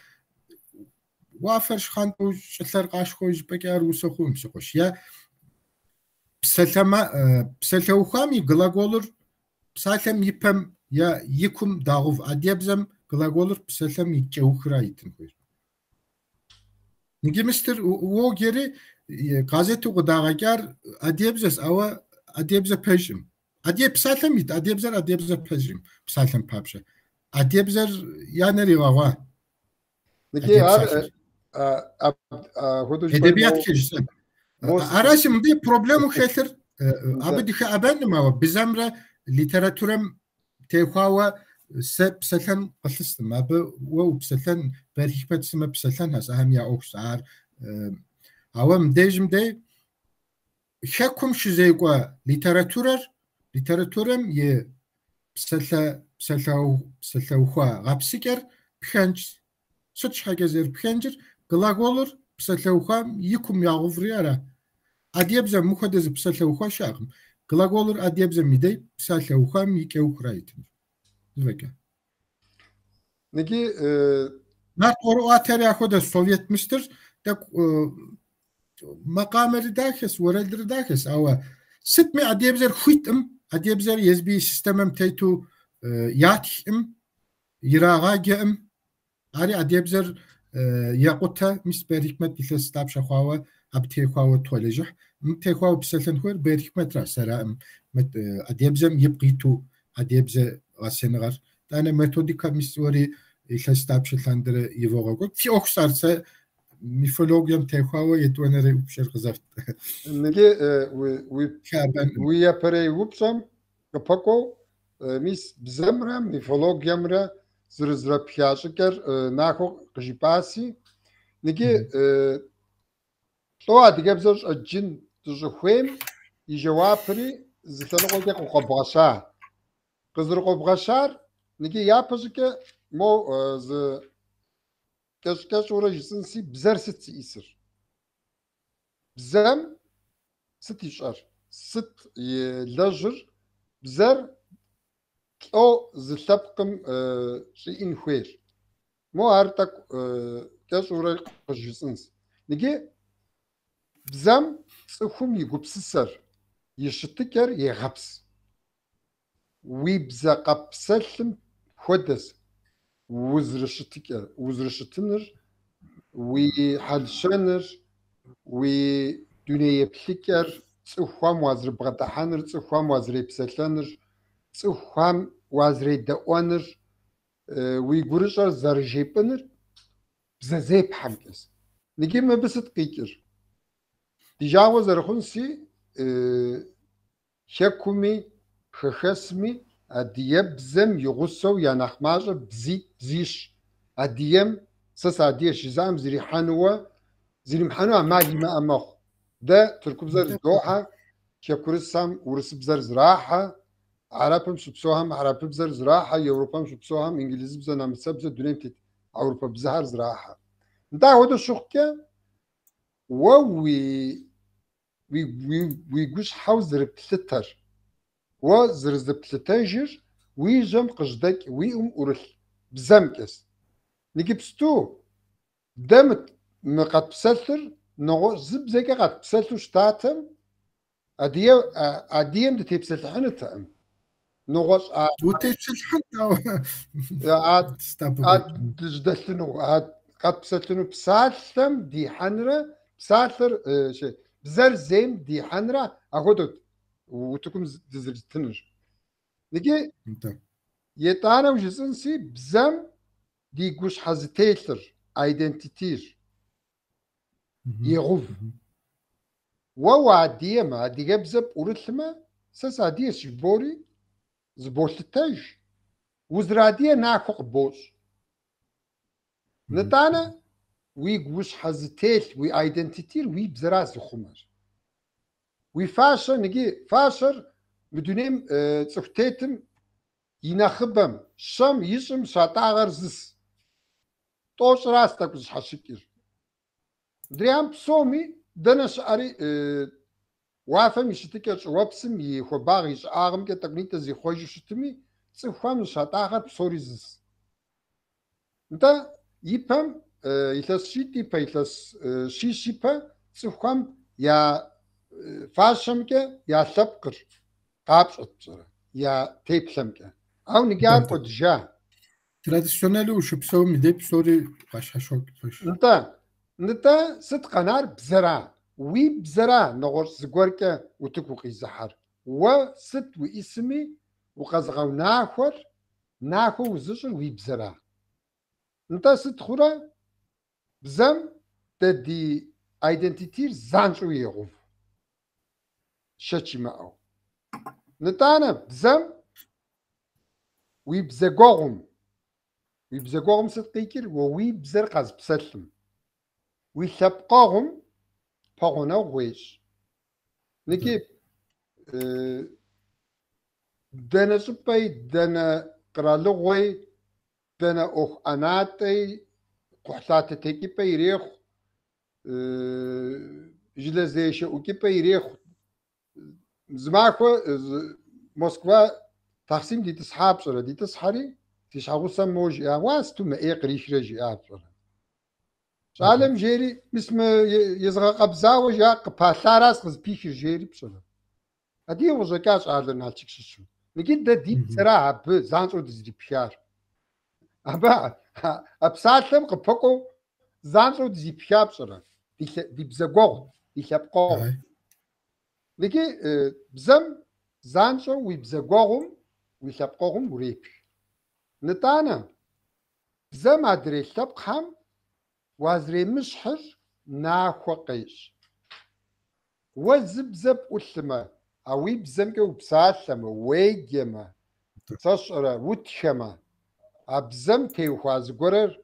وافرش خانتو شلر قاش خوش بكار وسخوم سخوش يا بسالتم خامي глаголор بسالتم يبم يا يكم داغوف أديبزم глаголор بسالتم يجوخرا يتن خوش نجي مستر وو جري غازتو قداغاكار أديبزس أو أديبز بيشم أديب بسالم يت أديبزر بحجم بسالم بابشة أديبزر يعني رواوا نكى هدبيات كيجسن أراسم دي problem خطر أبدي خابن ما بزمرة ليتراتورم تخاوة بسالم قصص ما ب وبسالم بريحة سما بسالم هس أهم يا أوكسار أوام ديجم دي شكم شزيقوا ليتراتورم ي بسالة وخوا غابسكر بخنج سوتش حاجة زير بخنجر глаголор псэлъэухам икум ягъуфри ара. Адебзэм мыхуэдэ зы псэлъэухуэ щыӏэкъым. Глаголыр адебзэм и дей псалъэухам икӏэухра итын. Звэкӏэ. Negi Нарт ӏуэрыӏуатэр яхуэдэ Совет мыстыр тӏэкӏу макъамэри дахэс, уэрэдыр дахэс, ауэ сытми адебзэр хуитӏым, адебзэр езби системэм тету ятхӏым, ирагъаджэӏым, ари адебзэр екъутэ, мис Берхикмет илъэс дапщэ хъуауэ абы техуауэ туэлэжьыхь, мыбы техуауэ псэлъэн хуейр Берхикметра сэраӏым. Адебзэм ипкъ иту адебзэ гъэсеныгъэр. Дэнэ методикэ мис уэри илъэс дапщэ лъандэрэ ивогъуэкӏуэкӏ. Фи ӏуэху сэр сэ мифологием техуауэ етӏуэнэрэ упщэр къызэфт. negi уи япэрей упщӏэм къыпэкӏуэу мис бзэмрэ мифологиемрэ зэрызрэпха щӏыкӏэр нахуэу къыжипӏаси, negi лӏо адыгэбзэр щӏэджын дыщӏыхуейм и жэуапри зы лъэныкъуэкӏэ къыкъуэбгъэща. Къызэрыкъуэбгъэщар negi япэ щӏыкӏэ мо зы кӏэщӏ-кӏэщӏурэ жысӏэнси бзэр сыт зиӏисыр? Бзэм сыт ищӏэр? Сыт илэжьыр? Бзэр лӏо зы лъэпкъым щӏиӏин хуейр. Мо ар тӏэкӏу кӏэщӏурэ къыжысӏынщ. Negi бзэм цӏыхум и гупсысэр, и щытыкӏэр егъэпс. Уи бзэ къэпсэлъым хуэдэс узрыщытыныр, уи хьэлщэныр, уи дунейеплъыкӏэр, цӏыхухэм уазрыбгъэдыхьэныр, цӏыхухэм уазрепсэлъэныр, цӏыхухэм уазредэӏуэныр, уи гурыщӏэр зэрыжепӏыныр бзэзепхьэм кӏэс. Negi мыбы сыт къикӏыр? Ди жагъуэ зэрыхъунси хэкуми хэхэсми адыебзэм и гъусэу я нэхъ мащӏэр бзищ. Адыем сэ сыадые щызаӏэм зримыхьэну ӏэмал имыӏэ мэхъу. Дэ тыркубзэр здохьэ, чекурысхэм урысыбзэр зрахьэ, Арабым щыпсэухэм арабыбзэр зрахьэ, Европэм щыпсэухэм инглызыбзэ, нэмыцэбзэ, дунейм тет Авропэ бзэхэр зрахьэ. Нтӏэ ахуэдэу щыхъукӏэ уэ уи гущхьэу зэрыплъытэр, уэ зэрызыплъытэжыр уи жьэм къыжьдэкӏ, уиӏум ӏурылъ бзэм кӏэс. Negi псту дэ мы къэтпсэлъыр зыбзэкӏэ къэтпсэлъу щытатэм адыем дытепсэлъыхьынутэкъым. Нэгъуэщӏ дыжьдэлъыну, къэтпсэлъыну псалъэм дихьэнрэ, псалъэр бзэр зейм дихьэнрэ ахуэдэут утыкум дызэритыныр. Negi етӏанэу жысӏэнси бзэм ди гущхьэ зытелъыр, айдентитир егъув. Уэ уадыемэ, адыгэбзэ пӏурылъмэ, сэ сыадыеш жыбори зыболъытэж, узырадые нахуэ къыбощӏ. Нытӏанэ уи гущхьэ зытелъ, уи айдентитир уи бзэра зыхъумэр. Уи фащэр, negi фащэр мы дунейм цӏыху тетым и нэхъыбэм, щэм, ищӏым щатӏагъэр зыс. ТӀощӀращ тӀэкӀу зыщхьэщыкӀыр. Мыдрейм псоми дэнэ щыӀэри уафэм и щытыкӀэр щӀыуэпсым и хуабагъ и щӀыӀагъымкӀэ тӀэкӀунитӀэ зихъуэжу щытми, цӀыхухэм щатӀагъэр псори зыс. НтӀэ ипэм илъэс щитӀ ипэ, илъэс щищ ипэ цӀыхухэм я фащэмкӀэ я лъэпкъыр къапщӀэт пщӀэрэ, я теплъэмкӀэ. Ауэ ныкӀэ ар кӀуэдыжа. Традиционелу ущыпсэум и деж псори къащхьэщокӀ. НтӀэ сыт къэнар? Бзэра. Уи бзэра нэгъуэщӀ зыгуэркӀэ утыку къизыхьэр. Уэ сыт уиӀысми укъэзыгъэунахуэр, нахуэ узыщӀыр уи бзэра. НтӀэ сыт хъурэ? Бзэм дэ ди айдентитир занщӀэу егъув. Шэч имыӀэу. НтӀанэ бзэм уи бзэгуэгъум сыт къикӀыр? Уэ уи бзэр къэзпсэлъым. Уи лъэпкъэгъум пэгъунэгъу уещӀ. НыкӀи дэнэ щӀыпӀэи, дэнэ къэралыгъуэи, дэнэ Ӏуэху ӀэнатӀэи, кхъухьлъатэ текӀыпӀэ ирехъу, جلزيشة وكيبا يريخ زماكو موسكوا تقسيم دي تصحاب صورة دي تصحري تشعبو سموج يا واستو ما يقريش رجي صورة عالم جيري اسم يزغى قبزاو جا قباثاراس قز بيشر جيري بصورة هدي وزكاش عالنا تشكششو نجد ده دي صراحة بزانسو دي بيار أبا أبساتهم قبقو زانسو دي بيار بصورة دي بزغوغ دي خبقوغ لكي بزم زانسو ويبزغوغم ويخبقوغم وريبي نتانا بزم أدري خبقهم وازري مشحر ناخو قيش وزبزب أسلمة أوي بزمك وبساسلمة ويجمة تصشرة وتشمة أبزم تيوخواز قرر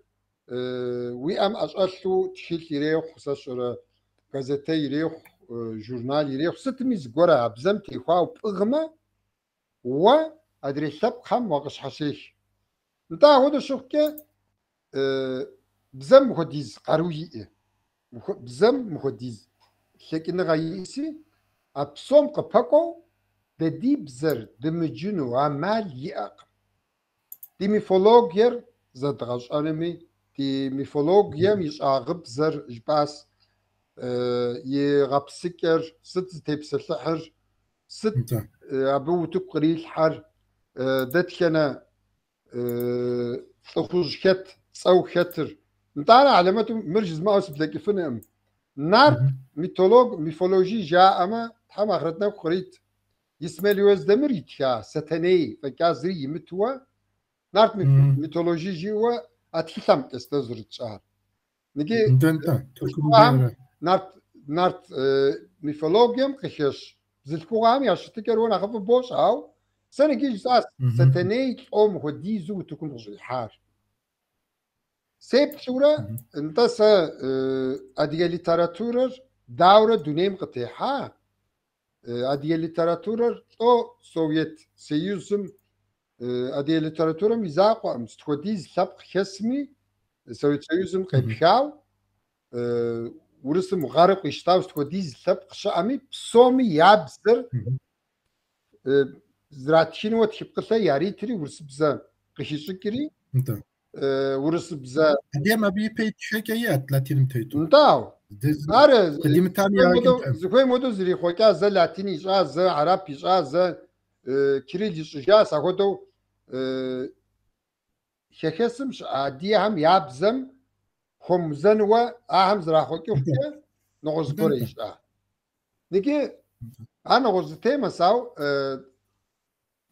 ويأم أشألتو تشيل يريخ تصشرة غازتي يريخ جورنال يريخ ستميز قرر أبزم تيوخوا بأغمة وأدري خبقهم وقش حشيش نتا هو شوكي بزم مخديز قروي بزم مخديز لكن غايسي أبصم قبقو دي بزر دمجنو عمال يأق دي ميفولوجير زاد غاش أنمي دي ميفولوجيا مش أغب زر جباس يغبسكر ست تيبس الحر ست أبو تقري الحر دتكنا تخرج كت أو خطر نتاعنا علامته مرجز ما أوصف لك فنم نار ميثولوجي جاء أما تحم أخرتنا قريت يسمى ليوز دمريت كا ستني فكازري متوا نار ميثولوجي جوا أتحلم كستزرت شهر نجي نار ميثولوجيم قشش زلكو عامي عشان تكرون أخف بوش أو سنة جيج ساس ستني أم هديزو تكون رجل حار سيب صورة انتس أدية ليتراتورر دورة دونيم قطيحة أدية ليتراتورر أو سوفيت سيوزم أدية ليتراتورر ميزاقو مستخديز سبق خسمي سوفيت سيوزم قيبخاو ورسم غارق يشتاو مستخديز سبق شامي بصومي يابزر زراتشين وتحبقسا ياريتري ورسم بزا قشيشكري ورس بزا ديما بيبيت شكايات لاتين تيتو نتاو عارف قديم تاني زكوي مودو زري خوكا ز لاتيني جا ز عربي جا ز كريلي جا ساخدو شخصمش عادي هم يابزم خمزن و اهم زرا خوكي وكا نغز بريش نيجي انا غزتي مساو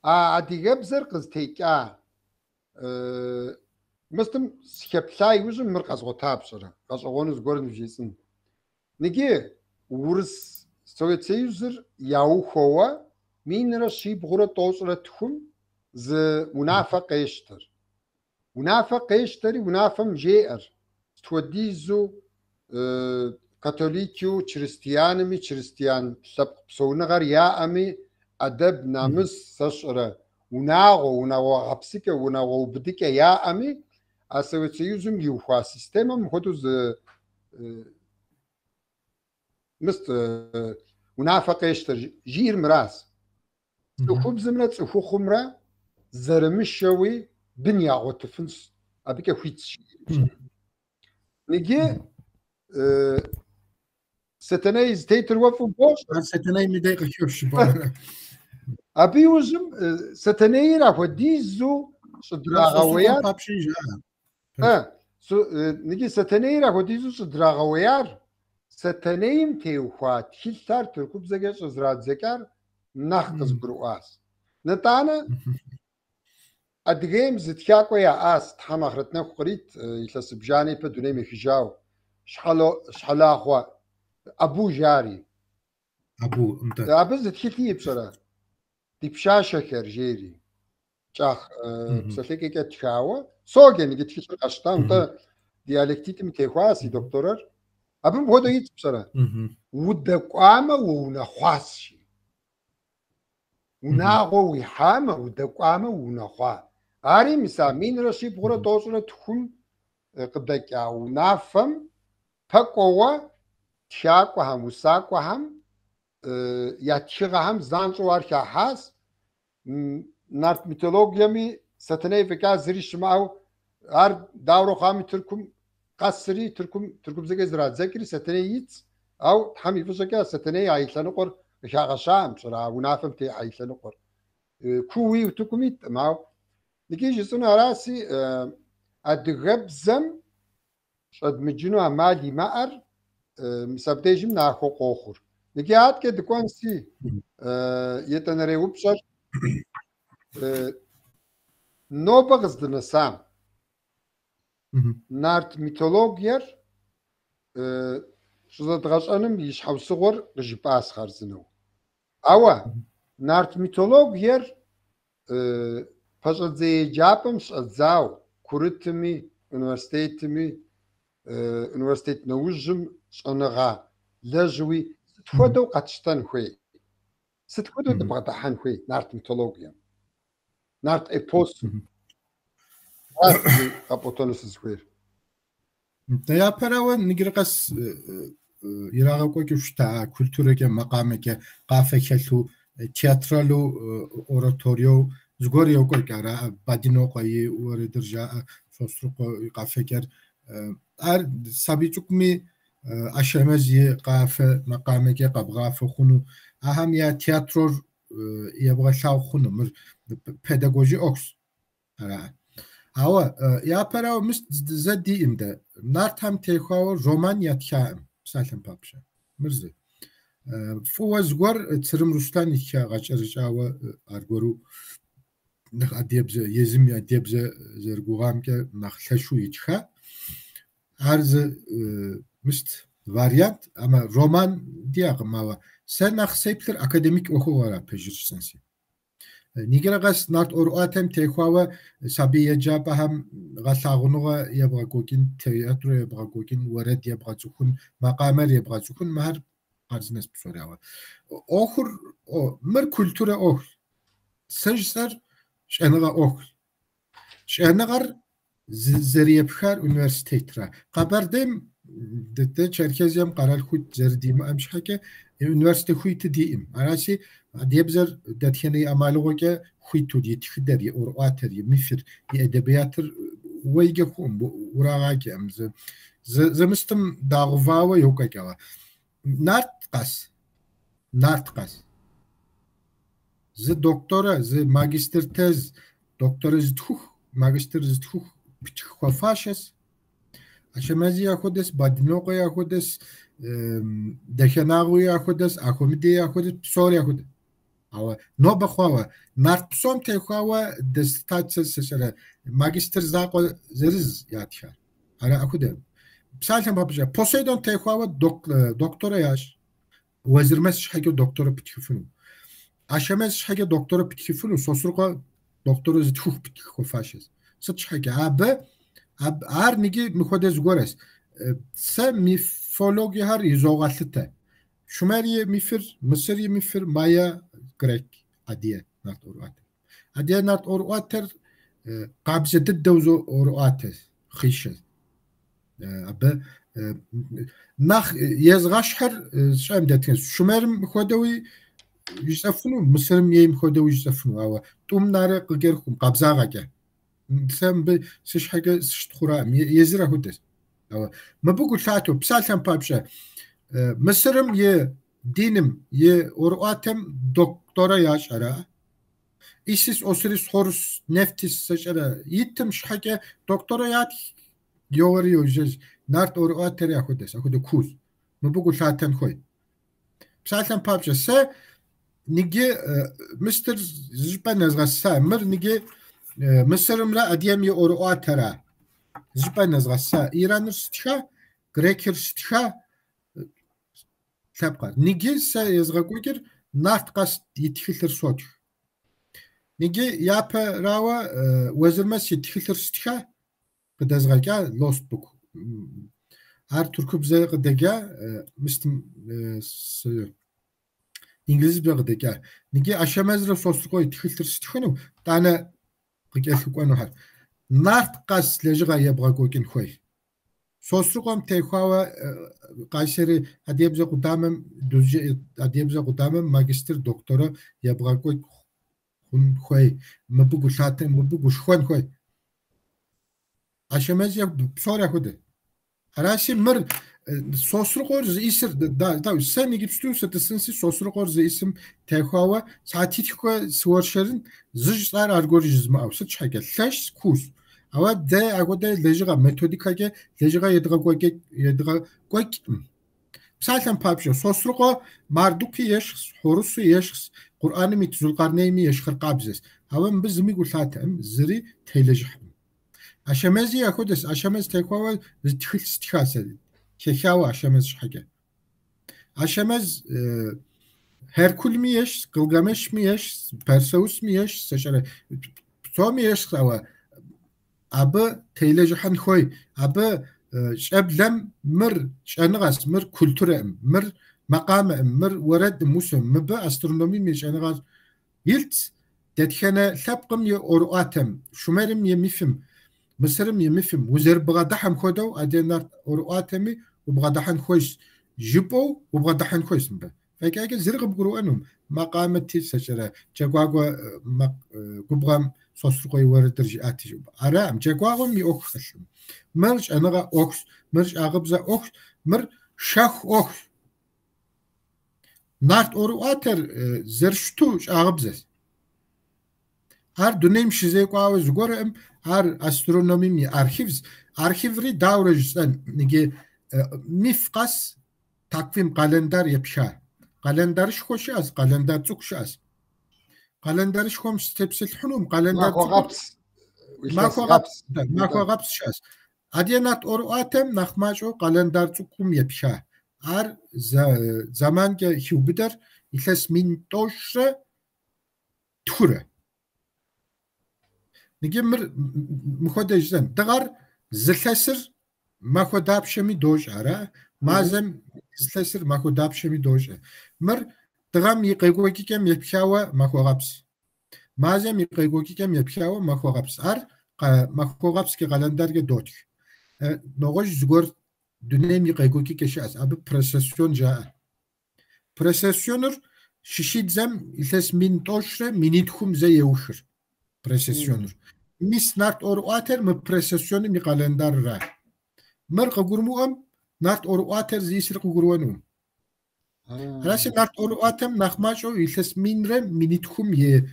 عادي جبزر قزتيكا مستم سكبلاي وزن مركز غتاب صرا قصغونز غورن جيسن نيجي ورس سويت سيوزر ياو خوا مين رشي بغرة توصل تخم ز منافق يشتر منافق يشتري منافق جير توديزو كاثوليكيو كريستيانمي كريستيان سب سونغر يا امي ادب نامس سشره وناغو غبسكه وناغو بديكه يا امي السوفيت سيوزم يوخوا سيستمم خدوز مست منافق يشتر جير مراس تخبز من تخو خمره زرمشوي بنيا غتفنس ابيك خويتش نجي ستنايز تيتر وفو بوش ستناي مدايق شوش ابي وزم ستناي راهو ديزو صدراغويا نجي ستناي راهو ديزو صدراغويار ستنايم تيوخات خيلتار تركب زجاج زرات زكار نخقز برواس نتانا ادغيم زتياكو يا اس تحم اخرتنا قريت يتلسب جاني بدوني مخجاو شحلا خوا ابو جاري ابو انت ابو زتيتي بصراحه دي بشاشه كرجيري جاخ بسلكي كتخاوه سوغن قلت لك قشطان انت ديالكتيتي متخواسي دكتور ابو بودو يت بصراحه ودقامه ونخواسي وناغو ويحامه ودقامه ونخوا اري مسامين رشي بغره توصله تخم قدك ونافم تقوى تشاقوهم وساقوهم ياتشغهم زانشوار كحاس نارت ميتولوجيا ستني فكا زريش معه ار داورو خامي تركم قصري تركم زي زرا ذكري ستنيت او تحمي فشكا ستني عيشلنقر شاغشام صرا ونافمتي عيشلنقر كوي وتكميت معه نجي سنة راسي ادغبزم شد مجنو عمالي مأر مسابتيجم ناخو قوخر نجي عاد كده كونسي يتنري وبشر نوبة غزدنا سام نارت ميتولوجير شو تغشانم يشحو صغر رجباس خارزنو أوا نارت ميتولوجير فشل زي جابم شزاو كورتمي universitet نوجم شنغا لجوي ستفودو قاتشتن خوي ستفودو تبغى خوي نارت ميتولوجيا نارت ايبوس ابوتونس سكوير يا براون نجرقس يراغو كشتا كولتوريكا مقامكا قافكلو تياترالو اوراتوريو زغوريو كوكارا بادينو قاي وردرجا فوستروكو قافكر ار سابيتوكمي اشمزي قاف مقامكا قبغافو خونو اهم يا تياترور يبغى شاو خونو مر بيداغوجي اوكس ارا أو يا براو مست زدي إمدا نارتهم تيخوا رومان ياتشام سالم بابشة مرزي فوز غور ترم رستان يتشا غاشرجاوا أرغورو نخ أديب ز يزم أديب ز زرغوام كه نخلشو يتشا عرض مست فاريانت أما رومان دياغ ماوا سنخ سيبتر أكاديميك أخوارا بيجرسنسي نيجراغاس نارت أورواتم تيخوا سابي جابهم غلاغنوغا يبغى كوكين تياترو يبغى كوكين ورد يبغى تكون مقامر يبغى تكون مهر أرزنس بسوريا آخر مر كولتورا آخر سنجسر شأنغا آخر شأنغر زريب خار universitetra قبردم ده چرکزیم قرار خود زردیم امش حکه universite خود دیم آراسی دیبزر دتیانی عملو که خود تو دیت خدری اور آتری میفر ادبیاتر ویگه خون وراغا که امز زمستم داغواو یوکا که نارت قاس ز دکتورا ز ماجستر تز دکتور زتخ ماجستر زتخ بتخفاشس أشمازي يأخذس بدنوق يأخذس دخناغو يأخذس أكوميدي يأخذس بصور يأخذ أو نو بخوا نارت بصوم تيخوا دستات سسرة ماجستر زاقو زرز ياتشار أنا أخذ بسالتهم بابجا بوسيدون تيخوا دكتورة ياش وزيرمس حاجة دكتورة بتخفنو أشماز حاجة دكتورة بتخفنو سوسرقة دكتورة زتخوف بتخفاشس ستش حاجة ار نيجي مخدز غورس س ميفولوجي هر يزوغالته شماري ميفر مصري ميفر مايا غريك اديه نات اورواتر اديه نات اورواتر قابز ددوزو اورواتر خيشه اب ناخ يزغشحر شام دتن شمار مخدوي يصفنو مصرم يم خدوي يصفنو او توم نار قغيركم قابزاغا سام بسش حاجة سشتخورا يزرع هودس أو ما بقول ساعته بسالتم بابشة مصرم يه دينم يه أورواتم دكتورة ياش أرا إيسيس أسريس خورس نفتيس سش أرا يتمش حاجة دكتورة يات يوري يوجز نارت أورواتر يا هودس أخذ كوز ما بقول ساعتم خوي بسالتم بابشة سا نيجي مستر زبان نزغسا مر نيجي مصرم را اديمي اورواترا زبان نزغسا ايران ستخا غريكر ستخا تبقى نيجي سا يزغاكوكر نارت قاس يتخلر صوت نيجي يابا راوا وزرمس يتخلر ستخا بدازغاكا لوست بوك هر تركب زي قدقا مستم انجليزي بقدقا نيجي اشامز را صوصقو يتخلر ستخنو تانا قيل كونو هر نارت قاس لجغا يبغى كوكين خوي Sosruqom teyxava Kayseri adiyebze qudamem düzce adiyebze qudamem magistr doktora yabğakoy hun xoy mıbı guşate mıbı guşxon xoy aşemez ya sonra xude Arashi mır sosruqor zisir da sen gibstüyse tsinsi sosruqor zisim teyxava saatitiko sworşerin zıjlar algoritmi avsı çage laş kus Ama de agoda lejiga metodikage lejiga yedga koykim. Psalten papşo sosruqo marduki yeş horusu yeş Kur'an'ı mit Zulqarneyni yeş xirqabzes. Ama biz mi gulatem ziri telejih. Aşemezi yakodes aşemez tekova txil stikase. Kekava aşemez şhage. Aşemez Herkul mi yeş, Gılgameş mi yeş, Perseus mi yeş, seçere. So mi yeş ama Abı teylejihan xoy, abı şeblem mır şanğas mır kültürem, mır makamem, mır vered musum, mıbı astronomi mi şanğas yilt detxene lapqım ye oruatem, şumerim ye mifim, mısırım ye mifim, uzer bğadaham xodav adenar oruatemi u bğadahan xoy jipo u bğadahan xoy simbe. Fekage zirgib guruanum maqameti seçere, cegwagwa gubgam sosruqoy waradir atijub. Aram cegwagum mi oxxalım. Mırç anaga ox, mırç ağıbza ox, mır şah ox. Nart oru ater zerştu ağıbzes. Har dönem şize qawz gorem har astronomi mi arxivri davrejsen nige mifqas takvim kalender yapşa. Kalender şoşas, kalender tsukşas. Kalender şom stepsil hunum kalender mako gaps şas. Adiyanat oru atem naxmaşo kalender tsukum yapşa. Ar zaman ge Jupiter ihles min toşre ture. Nige mir mukhodejden dağar zilhesir makodapşemi doj ara mazem zilhesir makodapşemi doj. Mir dağam yiqegokikem yapşawa makogaps. Mazem yiqegokikem yapşawa makogaps. Ar makogaps ki kalenderge doj. Noğoj zgor dönem yiqegokike şas. Abi presesyon ja. Presesyonur şişidzem ihles min toşre minitkhum ze yevşir. Presesyonur. Mis nart oru ater mi presesyonu mi kalendar ra. Mer qagurmuam nart oru ater zisir qagurwanum. Rasi nart oru atem naxmaşo ilses minre minitkhum ye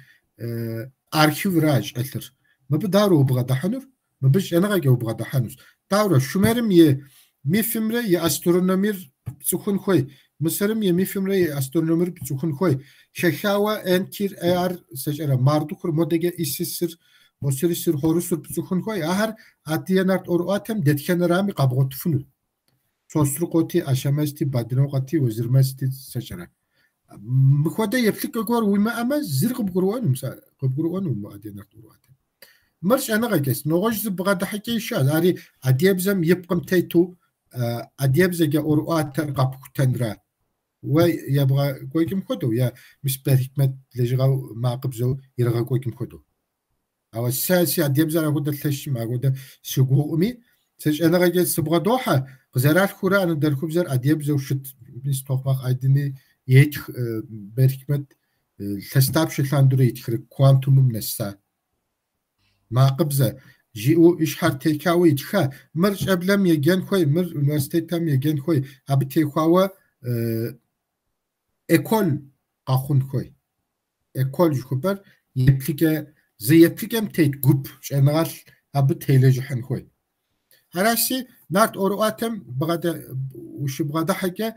arxiv raj elir. Mabı davro bğadahanur, mabı janaga ge bğadahanus. Davro şumerim ye mifimre ye astronomir psukhun khoy. Mısırım ye mifimre ye astronomir psukhun khoy. Şeşawa enkir eğer seçere mardukur modege isisir Mosirisir horusur psukhun khoy. Ahar atiyanart oru atem detkenerami qabgotfunu. Sosruqoti aşamesti badinoqati ozirmesti seçere. Mıkhode yeplik gor uyma ama zirqib gurwanum sa qibgurwanum adiyanart oru atem. Marş anaga kes. Noğoj bğada hake şaz. Ari adiyebzem yipqim teytu adiyebzege oru atem qapkutenra. Ve yabğa koykim khodu ya misber hikmet lejga maqibzo yirga koykim khodu. Ama siyasi adiyebzar agoda tleşim agoda şuguumi seç anaga kes sıbğa doha qzarar khura an derkubzar adiyebzo şut mis toqmaq aydini yet ber hikmet testab şlandure yitkhir kuantumum nessa maqibza jiu ishar tekawi itxa mirç eblem yegen khoy mir üniversitetem yegen khoy abi tekhawa ekol qaxun khoy ekol juper yeplike zeyeplikem teyt gup general abi telejihan khoy harasi nart oru atem bğada uş bğada hake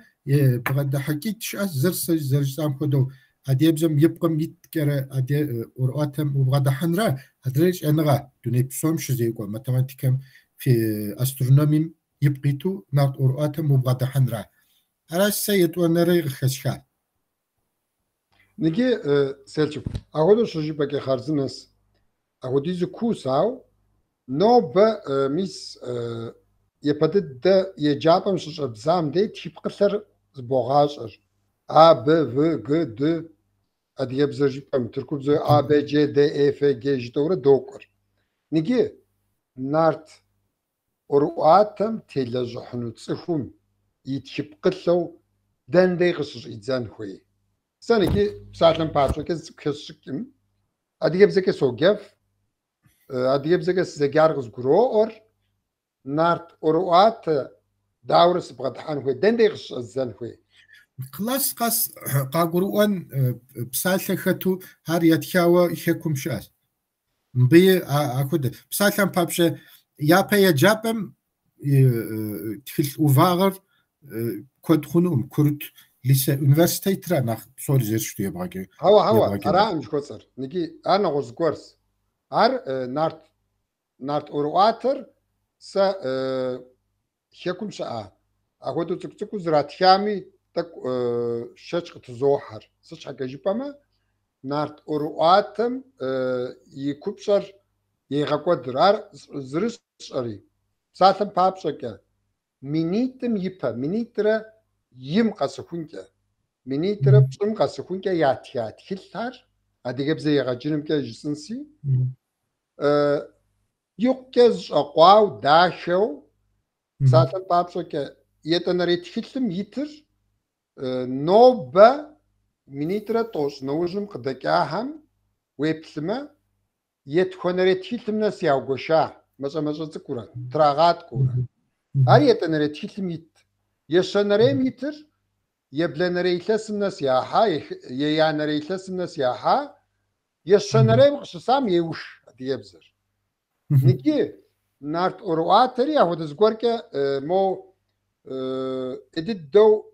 bğada haki tşas zırsam khodo adiyebzem yipqim yitkere adi oru atem bğada hanra adrej enra dünepsom şizeyko matematikem fi astronomim yipqitu nart oru atem bğada hanra harasi yetwanere khashka Nigi Selçuk, ahodo şojibake xarzınas, ahodizi kusav, no be mis yepadı da yecapam şojabzam de tipqılar zboğaşır. A, B, V, G, D, adiyebzajipam, Türkubzo A, B, C, D, E, F, G, jitore dokor. Nigi, nart أرؤاتم تلجحنو تصفهم يتشبقلو دان ديغس إتزان خوي سنة كي ساعتلم باتشو كسكم أدي بزكي سوجف أدي بزكي زجارغز جرو نارت أرؤات داورس بغدحان خوي دان ديغس إتزان خوي خلاص قاس قاقروان بسالة خطو هار يتخاوى يخيكم شاس مبي أكود بسالة بابشة يابا جابم تخل أوفاغر كود خنوم كرد لسه university ترى نخ صور زيرش يبغى هوا أرا مش كوسر نجي أنا غوز كورس نارت أورواتر سا شكم شاء أخذوا تكتكو زرات خامي تك شش تزوحر سش حاجة جبما نارت أورواتم يكبشر يغقدر زرش أري ساعتم بابشكا منيتم يبا منيترا يم قاسخونكا منيترا بسم قاسخونكا ياتيات هلتار أديك بزي غاجنم كا جسنسي يوكز أقواو داشو ساعتم بابشكا يتنريت هلتم يتر نوبا منيترا توش نوجم قدكاهم ويبسما يتخونريت هلتم ناس ياوغوشا مثلا تكورا تراغات كورا أريتنريت هلتم يت يشنري متر يبلنري يتلسمنا سياحة يانري يتلسمنا سياحة يشنري مخصصام يوش دي يبزر نكي نارت أورواتري أهو دزغوركا مو إدد دو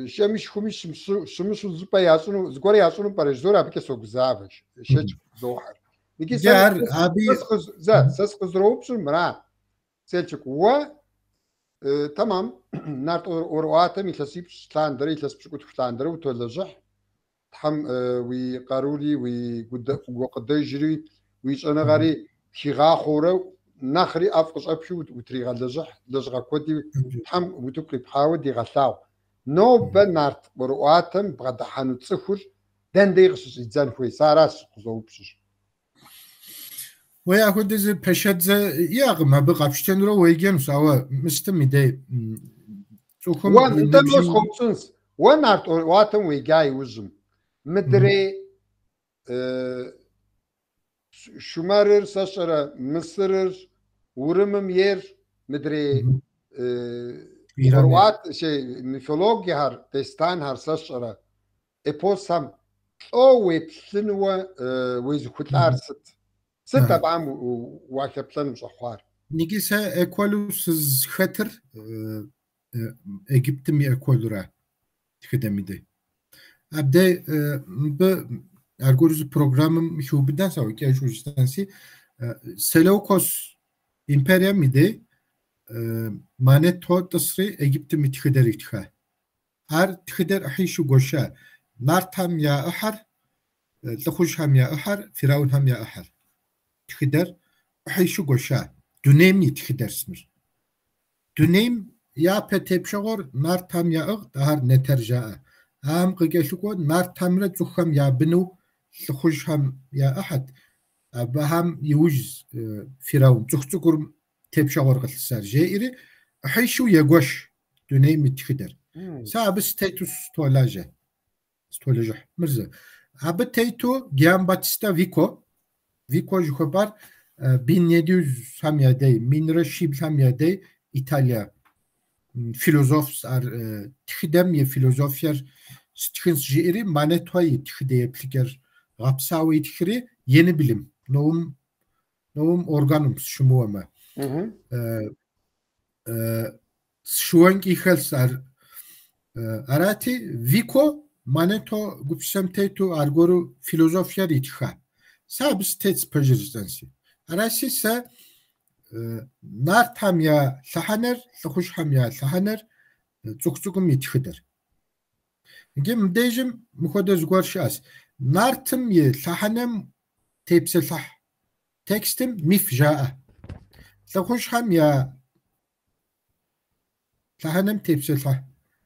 شمش خمش شمش زبا ياسونو زغوري ياسونو برجدورا بكي سوغزافش شج زوحر نكي جار أبي سسخز روبش مرا سيلشك و تمام نارت أورواتم يتلسيب شتلاندري يتلسيب شكوت شتلاندري وتولجح تحم ويقارولي وقدي جري ويش أنا غاري شيغا خورو نخري أفقش أبشو وتريغا لجغا كودي تحم وتبقي بحاول دي غثاو نو بنارت أورواتم بغدا حانو تصفر دان ديغش يتزان خوي ساراس قزو بشش ويا أخذ إذا بشد يا ما بقى بشتن رو ويجيم سوا مستمدي وان أنت مش خمسونس وان نارت أورواتم ويجاي وزم مدري شمارر ساشرة مصرر ورمم ير مدري أوروات شيء ميثولوجيا هار ديستان هار ساشرة إبوسام أو ويبسنوا ويزكوتار ستة بعم وعكبتن مش أخوار نيجيسا إكوالوس خطر إجبتمي إكوالورا خدمي دي أبدأ ب أرجوز برنامج شو بدنا سوي كي شو جستانسي سلوكوس إمبريا ميدي مانت هو تصري إجبتمي تخدر إتخا هر تخدر أحي شو قشة نارت هم يا أحر تخش هم يا أحر فراون هم يا أحر تخدر أحي شو قشة دونيم تخدر سمر دونيم يا بتبشغور نارت هم يا أغ هر نترجع هم قجشكون نارت هم رتخم يا بنو تخش هم يا أحد بهم يوجز فراون تخسكر تبشغور قتل سار جائري أحي شو يقوش دونيم تخدر ساب ستاتوس تولاجة مرزا عبتيتو جيام باتستا فيكو جوخبار 1700 هم يدي من رشيب هم يدي إيطاليا فيلوزوفس ار تخدم يه فيلوزوفير ستخنس جيري مانتوي تخدي بليكر غابساوي تخري yeni bilim novum organum şumuama şuanki xelsar arati viko maneto gupsemtetu argoru filozofya ritxa sabs tets pejirstansi arasi sa nartam ya sahaner xushham ya sahaner tsuktsugum yitxider gem dejim mukhodez gorshas nartım ye sahanem tepsesah tekstim mifjaa xushham ya sahanem tepsesah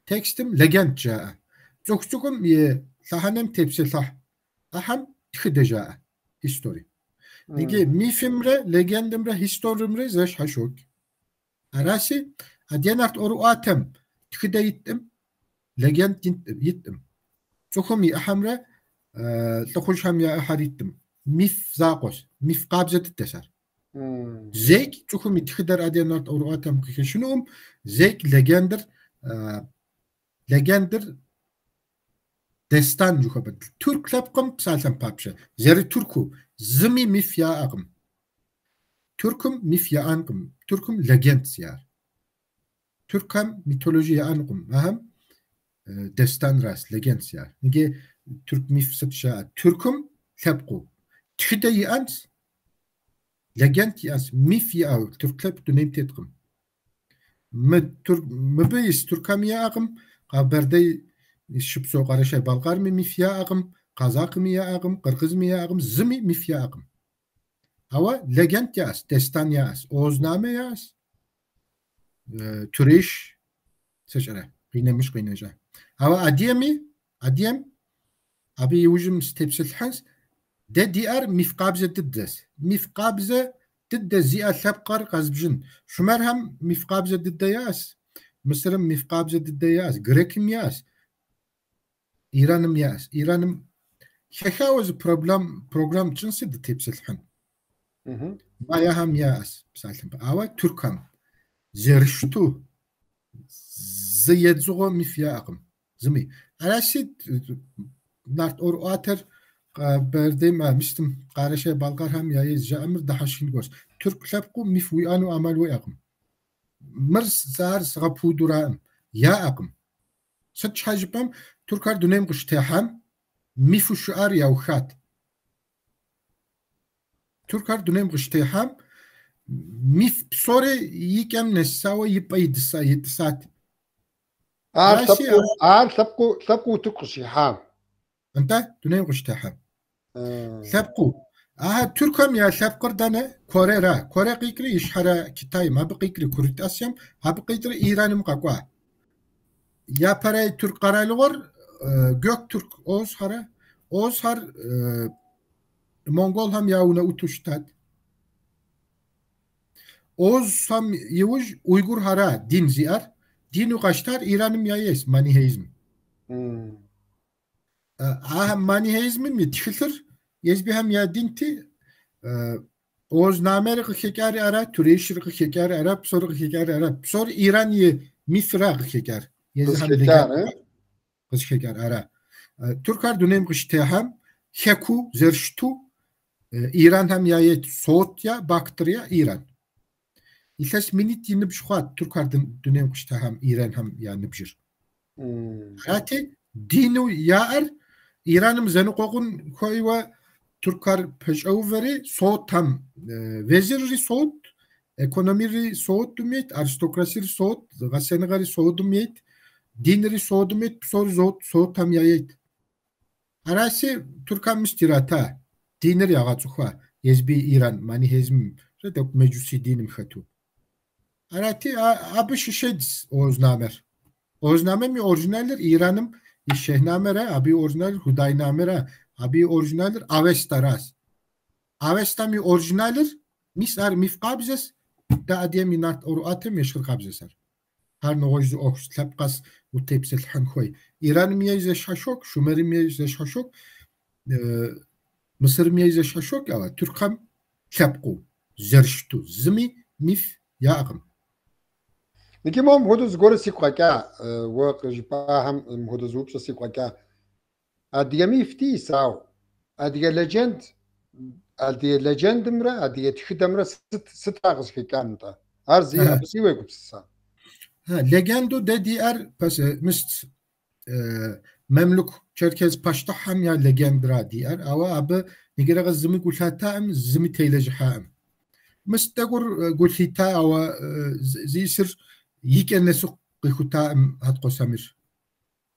tekstim legend jaa tsuktsugum ye sahanem tepsesah aham txidejaa history Nigi mifimre, legendimre, historimre zeş haşok. Arası adiyat oruatem tıkıda yittim. Legend yittim. Çoğumi ahamra تخش هم يا حريتم ميف زاقوس ميف قابزة التسار زيك تشوفهم يتخدر أدينات أورواتهم كيشنوم زيك لجندر دستان جوكا بد ترك لبقم بسالتم بابشة زير تركو زمي ميف يا أقم تركم ميف يا أنقم تركم لجند سيار تركم ميتولوجيا أنقم أهم دستان راس لجند سيار نجي Türk mif satışa Türk'üm tepku. Tüde yans legend yans mif ya Türklep dönem tetkim. Mübeyiz Türkam ya ağım haberde şıpso qarışay Balqar mi mif ya ağım Kazak mi ya ağım Qırgız mi ya ağım zimi mif ya ağım. Ama legend yas destan yas ozname yas türeş seçere. Qiynemiş qiyneca. Ama adiyem Abi yujum stepsil hans de diğer mifqabze diddez. Mifqabze didde ziya sabqar qazbjin. Şumer hem mifqabze didde yas. Mısır'ım mifqabze didde yas. Grekim yas. İran'ım yas. İran'ım şeşavuz program cinsi de tepsil han. Baya hem yas. Misalım. Ava Türkam. Zerştu. Ziyedzuğu mifya aqım. Zimi. Araşit Nart oruater berdem mistim qarashay Balqar ham ya jamir dahashin gos Türk labqu mifwianu amal wa aqm mars zar sqapudura ya aqm sat hajbam Türkar dönem qishtaham mifu shuar ya khat Türkar dönem qishtaham mif sore yikem nesawa yipay disat ثبقوا تقشي حام أنت دنيا قشتها ثبقوا تركم يا ثبقر دنا كوريرا كوري قيكري يشحرا كتاي ما بقيكري كوريت أسيم ها بقيكري إيران مقاقوا يا براي ترك قرالغور gök Türk Oğuz har Mongol ham yauna utuştat Oğuz ham yuj Uygur hara din ziyar dinu qaştar İranım yayes maniheizm maniheizmin mi tişiltir yezbi hem ya dinti Oğuz nameri qıkekari ara türeşir qıkekari ara psor qıkekari ara psor İran ye misra qıkekar yezbi hem qıkekar ara Türkar dönem qıştaham heku zerştu İran hem yayet soğutya bakteriya İran İlhas minit yine bir şuat Türkar dönem qıştaham İran hem yani bir Hati dinu yaar İran'ım zeni qoğun koyva Türkar peşavveri soğut tam veziri soğut ekonomiri soğut dumiyet aristokrasiri soğut gasenegari soğut dumiyet dinleri soğut dumiyet soğut tam yayet arası Türkan mistirata dinler yağa çuha yezbi İran manihezm redok mecusi dinim khatu arati abi şişediz Oğuzname mi orijinaller İran'ım şehnamere abi orijinal hudaynamere abi orijinaller avestaras avesta mi orijinaller misar mifqabzes da adem inat oruatem yeşil qabzesar her noğujdu oks tlapqas u tepsel hankoy İran'ım yeze şaşok Şumer'im yeze şaşok Mısır'ım yeze şaşok ama Türk'am tlapqu zerştu zimi mif yağım Niki mom hoduz gore siqaka wa qjbaham hoduz upsa siqaka adiyami ifti saw adiya legend mra adiya tkhidamra sit ağız fikanta arzi apsi ve kupsa legendo de diğer pas mist memluk Çerkez paşta ham ya legendra diğer ama abi nigera zimi gulhatam zimi teylejham mistaqur gulhita ama zisir يك النسق قيخوتا هات قسمير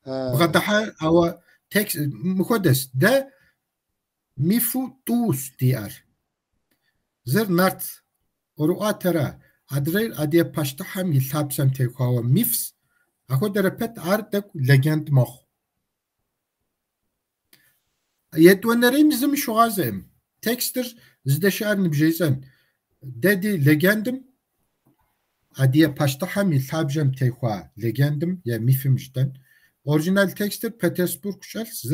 بغدحة أو تكس مقدس ده ميفو توس ديار زر نارت أرواترا أدرير أدي باشتحم يلابسم تيكوا ميفس أخو دربت عردك لجند مخ يدونرين زم شو غازم تكستر زدشار نبجيزن دادي لجندم Adiye paştahem ilhabjem tehua legendim ya mifim jden. Orijinal teksttir Petersburg şels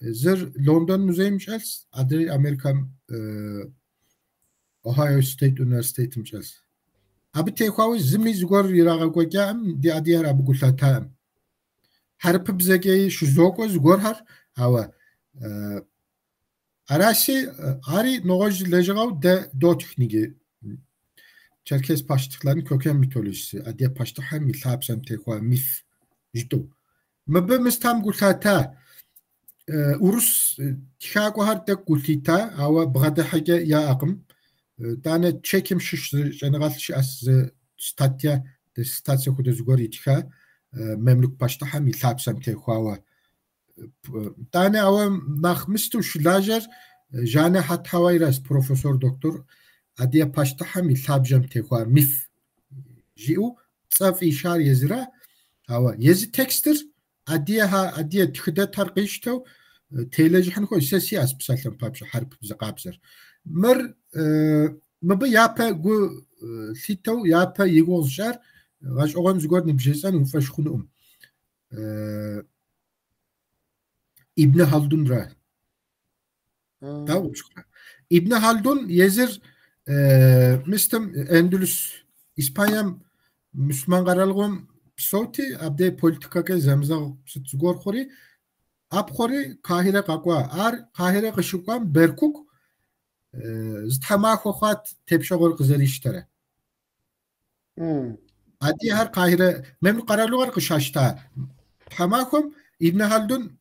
zır London müzeyim şels adı Amerika Ohio State University şels. Abi tehua zimni zgor yiraga goyam di adiyar abu gulatam. Harp bzegeyi şu zoko zgor har ama araşı ari nogoj lejgav de do tekniki Çerkes paştıkların köken mitolojisi. Adiye paştıklar milhabsem tekwa mif jdo. Mabimiz tam gulata Urus tişago har tek gulita ama bğada hage ya akım. Tane çekim şiş general şas statya de statya kudu zgori tişa memlük paştıklar milhabsem tekwa tane ama naxmistu şlajer jane hat havayras profesör doktor Adiye paştahem ilhabjem tekwa mif jiu tsaf işar yezira ama yezi teksttir adiye tıkıda tarqıştı telejhan ko sesi aspsalem papşa harp zaqabzer mer mabı yapa gu sitav yapa yigozjar gaş oğan zgor nibjesan ufashkhunum İbn Haldun ra İbn Haldun yezir Mistim Endülüs İspanyam Müslüman qaralğım psoti abde politikaka zamza zgor khori ab khori Kahire qaqwa ar Kahire qışıqam Berkuk ztama khoxat tepşogor qızır iştere adi har Kahire memlük qaralğar qışaşta tamakom İbn Haldun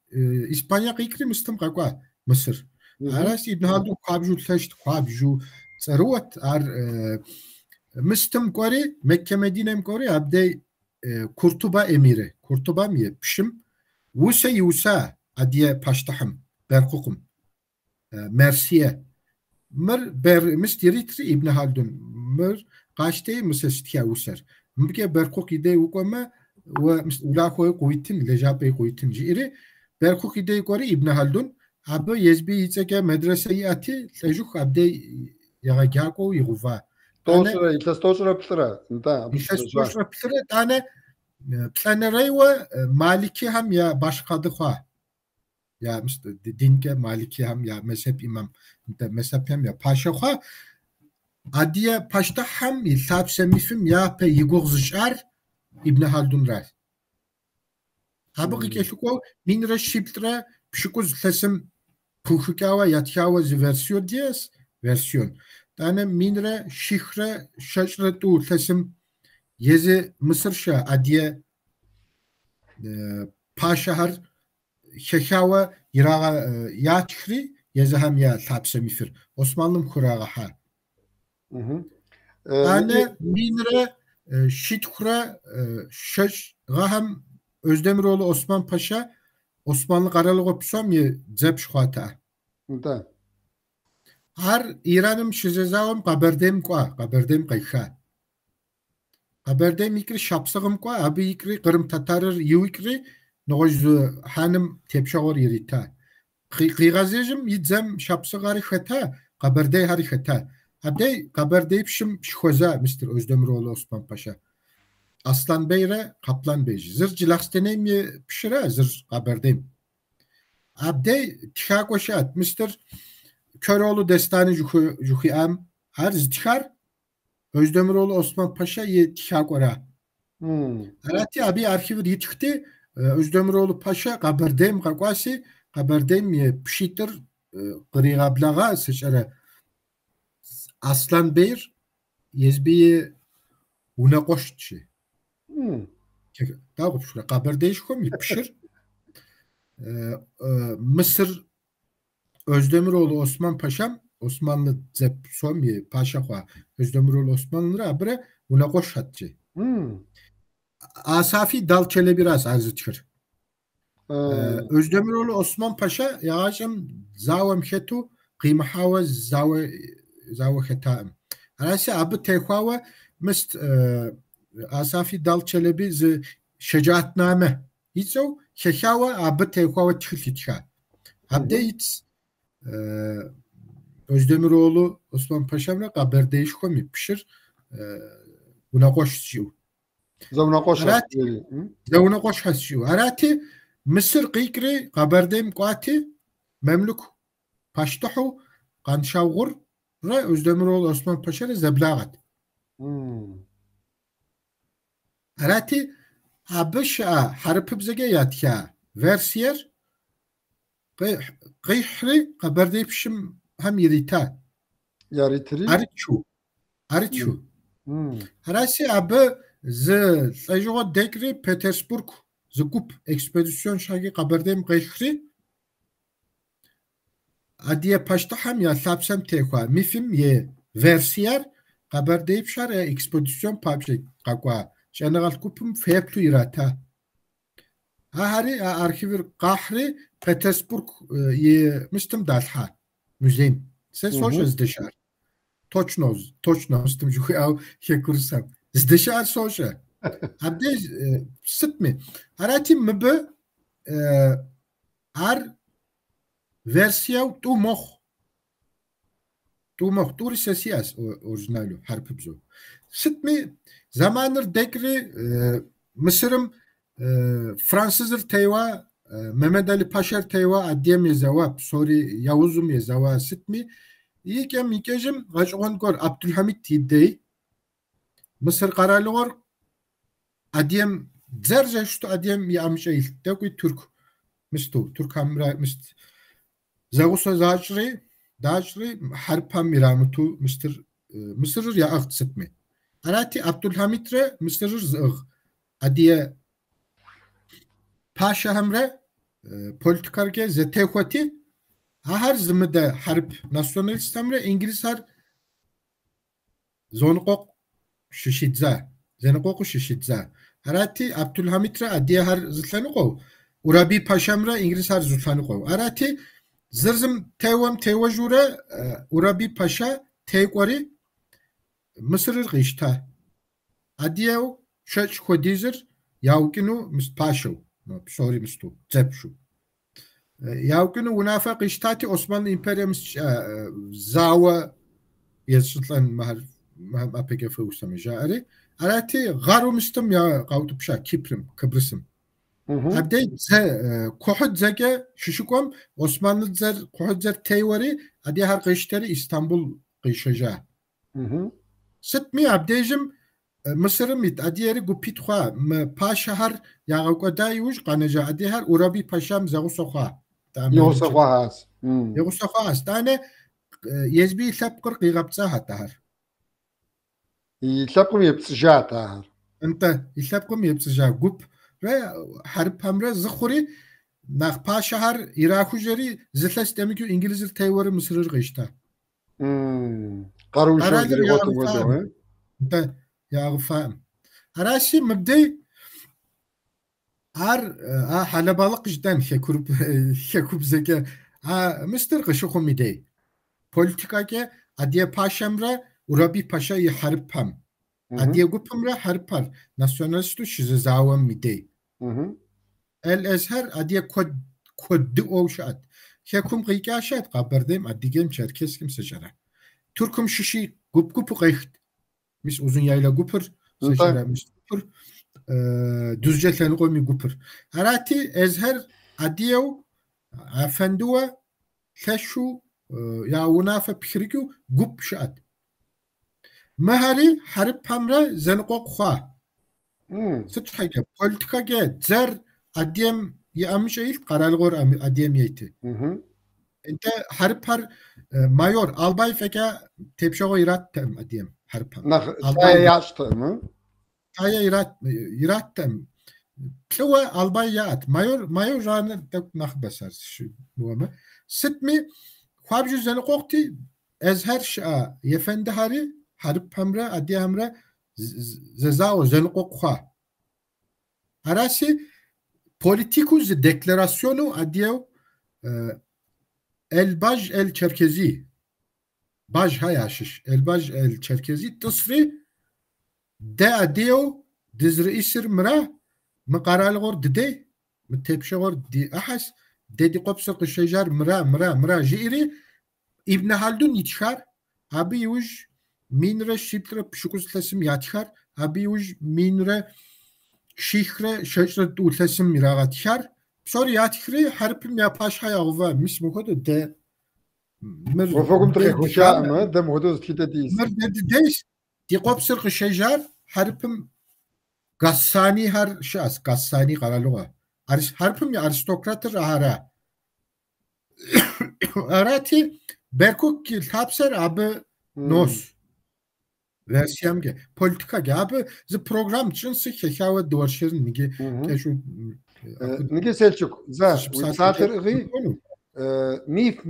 İspanya qikri mistim qaqwa Mısır aras İbn Haldun qabju tlaşt qabju Sarwat ar mistim kori Mekke Medine'm kori abde Kurtuba emiri. Kurtuba mı pişim? Vusa yusa adiye paştahım berkukum Mersiye. Mer ber mistiritri İbn Haldun. Mer qaşte misestiya usar. Mbike berkuk ide ukoma ve ula koy koytin lejabe koytin jiri berkuk ide kori İbn Haldun abi yezbi içeke medreseyi ati lejuk abde ya gako yuva. Toşra itlastoşra pıra. Da. İtlastoşra pıra tane planerey ve Maliki hem ya başkadı ha. Ya işte dinke Maliki hem ya mezhep imam mezhep hem ya paşa ha. Adiye paşta hem ilhab semifim ya pe yigozjar İbn Haldun ra. Abi keşko minre şiptra pşikuz sesim puhkawa yatkawa versiyon diye versiyon. Tane minre şihre şaşretu tesim yezi Mısırşa adiye paşahar şeşava yirağa yatri yezi hem ya tapsemifir Osmanlım kurağa ha. Tane minre şitkura şaş gaham Özdemiroğlu Osman Paşa Osmanlı Karalığı psom ye zepşkhata. Da. Har İranım şizezavım qaberdem kwa qaberdem qayxa. Qaberdem ikri şapsığım kwa abi ikri Kırım Tatarır yikri noğuz hanım tepşağır yerita. Qiğazejim yidzem şapsığarı xata qaberdey hari xata. Abdey qaberdey pişim şkoza Mr. Özdemiroğlu Osman Paşa. Aslan Beyre Kaplan Bey. Zır cilakstenem ye pişire zır qaberdem. Abdey tişakoşat Mr. Köroğlu destanı juhiam her zıtkar Özdemiroğlu Osman Paşa yetişakora. Arati abi arşivir yetişti Özdemiroğlu Paşa qaberdem qaqasi qaberdem ye pişitir qırıqablağa seçere Aslan Beyr yezbiye una qoştçi. Dağıp şura qaberdeyş kom pişir. Mısır Özdemiroğlu Osman Paşam Osmanlı zep somye paşa Özdemiroğlu Osmanlıra bre una qoşatçı. Asafi Dal Çelebiraz azı çıkır. Özdemiroğlu Osman Paşa yağacım zavem hetu qimhava zawe hetaim. Arası abi tehava mist Asafi Dal Çelebi z şecaatname. Hiço şeşava abi tehava çıkışça. Abde hiç Özdemiroğlu Osman Paşa'mla haber değiş komi pişir. ونقوش شيو زونقوش زونقوش حسيو أراتي مصر قيكري قبرديم قواتي مملوك باشتحو قانشاوغر را أزدمرول عثمان باشا زبلاغت أراتي عبش حرب بزجا ياتيا فيرسير قيحري قبردي بشم هم يريتا ياريتري أريتشو هراسي عب ز تلاجو ديكري بيترسبورغ زكوب اكسبيديشن شاغي قبرديم قيحري أديه باشتحم يا ثابسم تيخوا ميفم يه فيرسير قبردي بشار اكسبيديشن بابجي قاقوا جنرال كوبم فيبتو يراتا هاري أرخيفر قاحري بيترسبورغ يه مستم دالحا موزيم سوش ازدشار точно مستم جوي أو يكورسام ازدشار سوشا عبدي ستمي هراتي مبه ار versiya tu moh turi sesiyas orijinali harp bzo sitmi zamanır dekri Mısırım Fransızır teyva Mehmet Ali Paşar teyva adiyem yezava sori Yavuzum yezava sitmi ikem ikejim gaçon kor Abdülhamit tidey Mısır qaralığor adiyem zerce şu adiyem yamışay tekui Türk hamra mist زغوسا داجري حربا ميرامتو مصر يا أخت ستمي أراتي عبد الحميد مصر زغ أديه باشا همرا politikarge zetekwati her zımda harp nasyonalist hamre İngiliz har zonqoq şişidza Arati Abdülhamid adiye har zıtlanı qov Urabi paşamra İngiliz har zıtlanı qov Arati زرزم تيوجورة ورابي باشا تيقوري مصر الغيشتا عديو شاش خوديزر ياوكنو مستباشو بسوري مستو زبشو ياوكنو ونافا غيشتاتي عثمان إمبريا زاوة يسلطان مهر أبيك فوسا مجاري أراتي غارو مستم يا قاوتو بشا كبرسم Abdey kuhut zege şişukom Osmanlı zer kuhut zer teyvari adi her qışteri İstanbul qışaja. Sitmi abdejim Mısır'ım it adiyeri gupit xwa paşahar yağqoday uj qanaja adi her Urabi paşam zagusoxa. Yoxoxa tane yezbi tlapqır qiqabtsa hatar. يلقم يبتسجا تاهر انت يلقم يبتسجا gup ve harp hamre zıxuri nach paşahar Irakujeri zıtlas demikü İngilizir teyvarı Mısırır qışta. Qaruşa giri qotu qodu. Da yağfam. Arashi mabday ar halabalık jdan şekup zeka Mr. qışıqu midey. Politikake adiye paşamra Urabi paşayı harpam. Adiye gupamra harpar. Nasyonalistu şizavam midey. El Ezher adiye koddu ovşat. Şekum qiyqaşat qabardem adigem Çerkeskim sejara. Türküm şişi gup qayht. Mis uzun yayla gupur sejara mis gupur. Düzce tlenqomi gupur. Arati Ezher adiyev afenduwa şeşu ya unafa pişriku gup şat. Mahari harp hamra zenqoq xwa. Sıç hayka politika ge zer adiyem yamış ayil qaralğor adiyem yeyti. Ente harp har mayor albay feka tepşoğu irattem adiyem harp har. Albay yaştı mı? Taya irattem. Tluwa albay yaat. Mayor rana tek naxbasar şu nuama. Sitmi xwabju zenqoqti ezher şa yefendi hari harp hamra adiye hamra zezao zenqoq xwa. Arasi politikuz deklarasyonu adiyev Elbaj el Çerkezi Baj hayaşiş Elbaj el Çerkezi تصفي de adiyev dizreisir mra mqaralğor dide mtepşğor di ahas dedi qopsa qışajar mra jiri İbn Haldun yitşar abi yuj minre şiptre pşukuslesim yatşar أبيوج مينرة شيخرة شجرة أولسم مراغات شار بصور ياتخري حرب ميا باش هاي أغفا مش مخد ده مر وفوقهم تخي خشاء دكان ما دم هدوز كده ديس مر ديش دي قبصر الشجار حربم قصاني هر شاس قصاني قرالوها حربم يا أرستقراط رهارا أراتي بركوك الحبسر أب نوس versiyamge politika gibi z program için sıkıntı doğuşur nige keşu نيجي سيلشوك زا وساتر غي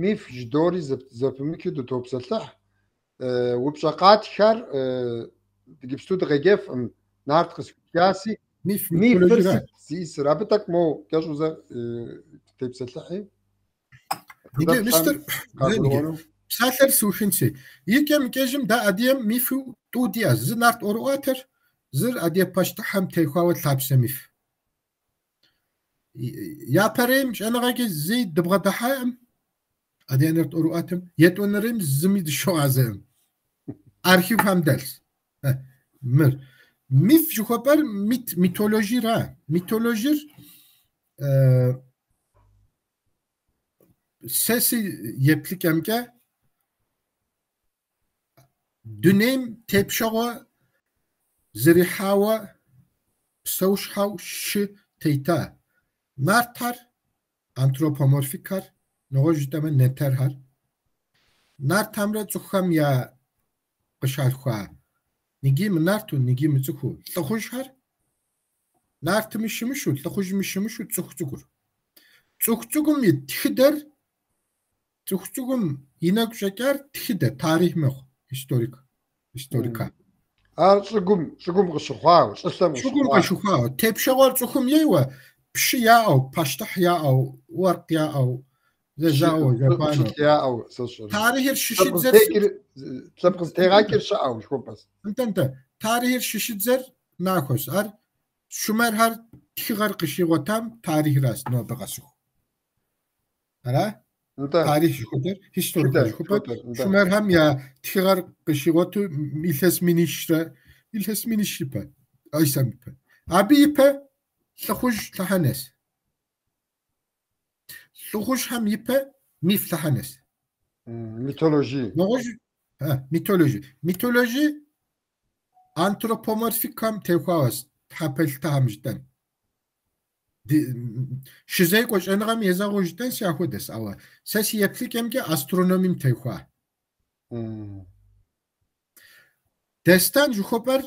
ميف جدوري زفمكي دو توب سلح وبشقات شار تجيبستو دغيف نارت قسياسي mif ميف mitoloji فرس سيس رابطك مو كاشو زا تيب سلحي nige mister Saatler suhinsi. Yıkem keşim da adiyem mifu tu diya zinart oruater zır adiye paşta ham tehvavet labse mif. Ya pereyim şanagaki zi dıbga dahayım adiye nert oruatem yet onerim zimi şu azem. Arşiv ham ders. Mir. Mif juhoper mitoloji ra. Mitolojir sesi yeplik emke dönem tepşağa zirihawa psawşhaw şı teyta nartar antropomorfikar nojtame neter har nartamra tsukham ya qshalkha nigi nartu nigi mtsukhu tlkhush har nartmışmışu tlkhushmışmışu tsukhtsukur tsukhtsugum txider tsukhtsugum inak şeker txider tarih mekh historika. شقوم قشخواو شقوم قشخواو تبشغل تخم يوا بشي يا أو باشتح يا أو ورق يا أو زاو زبانو يا أو تاريخ الشيشت زر تبقى تيغاكر شاو شو بس انت تاريخ الشيشت زر ناخوس ار شمر هر تيغر قشي وتام تاريخ راس نو بقاسو أرا تاريخ شكوتر هيستوريك شكوتر شمر هم يا تيغر قشي وتو ميلس مينيشرا أيسام يبا أبي يبا لخوش لحنس لخوش هم يبا ميف لحنس ميثولوجي ميثولوجي أنثروبومورفيك كم تيخواس تحبلتها مجدن شزاي قوش أنا غام يزاغو جدن سياخودس أو ساسي يبليك يمكي أسترونوميم تيخوا دستان جو خبر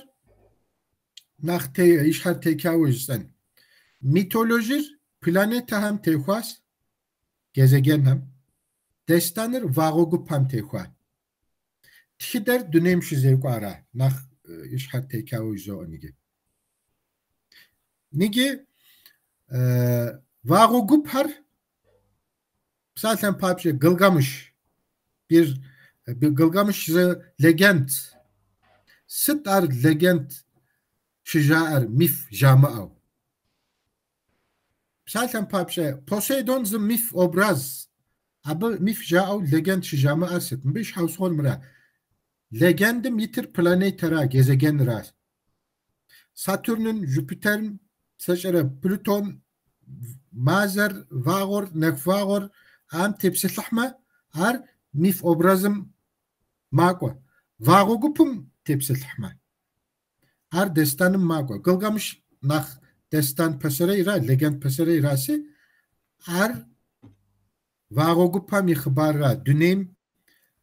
ناختي إشهر تيكاوش زن ميثولوجير planeta هم تيخواس gezegen hem destanır vagogu pam teyxwa txider dönem şizeyku ara nax işhat teykavu zo nigi nigi vagogu par zaten papşe Gılgamış bir Gılgamış legend sıt ar legend şijaer mif jamaav zaten papşe Poseidon z mif obraz abi mif jaav legend şijama arset mbiş household mra legendim yitir planetera gezegen ras Satürn'ün Jüpiter'in seçere Plüton Mazer Vagor Nekvagor am tepsilahma har mif obrazım makwa Vagogupum tepsilahma har destanım makwa Gılgamış nah destan pasarayra legend pasarayrası har Vagogupam ikhbarra dünem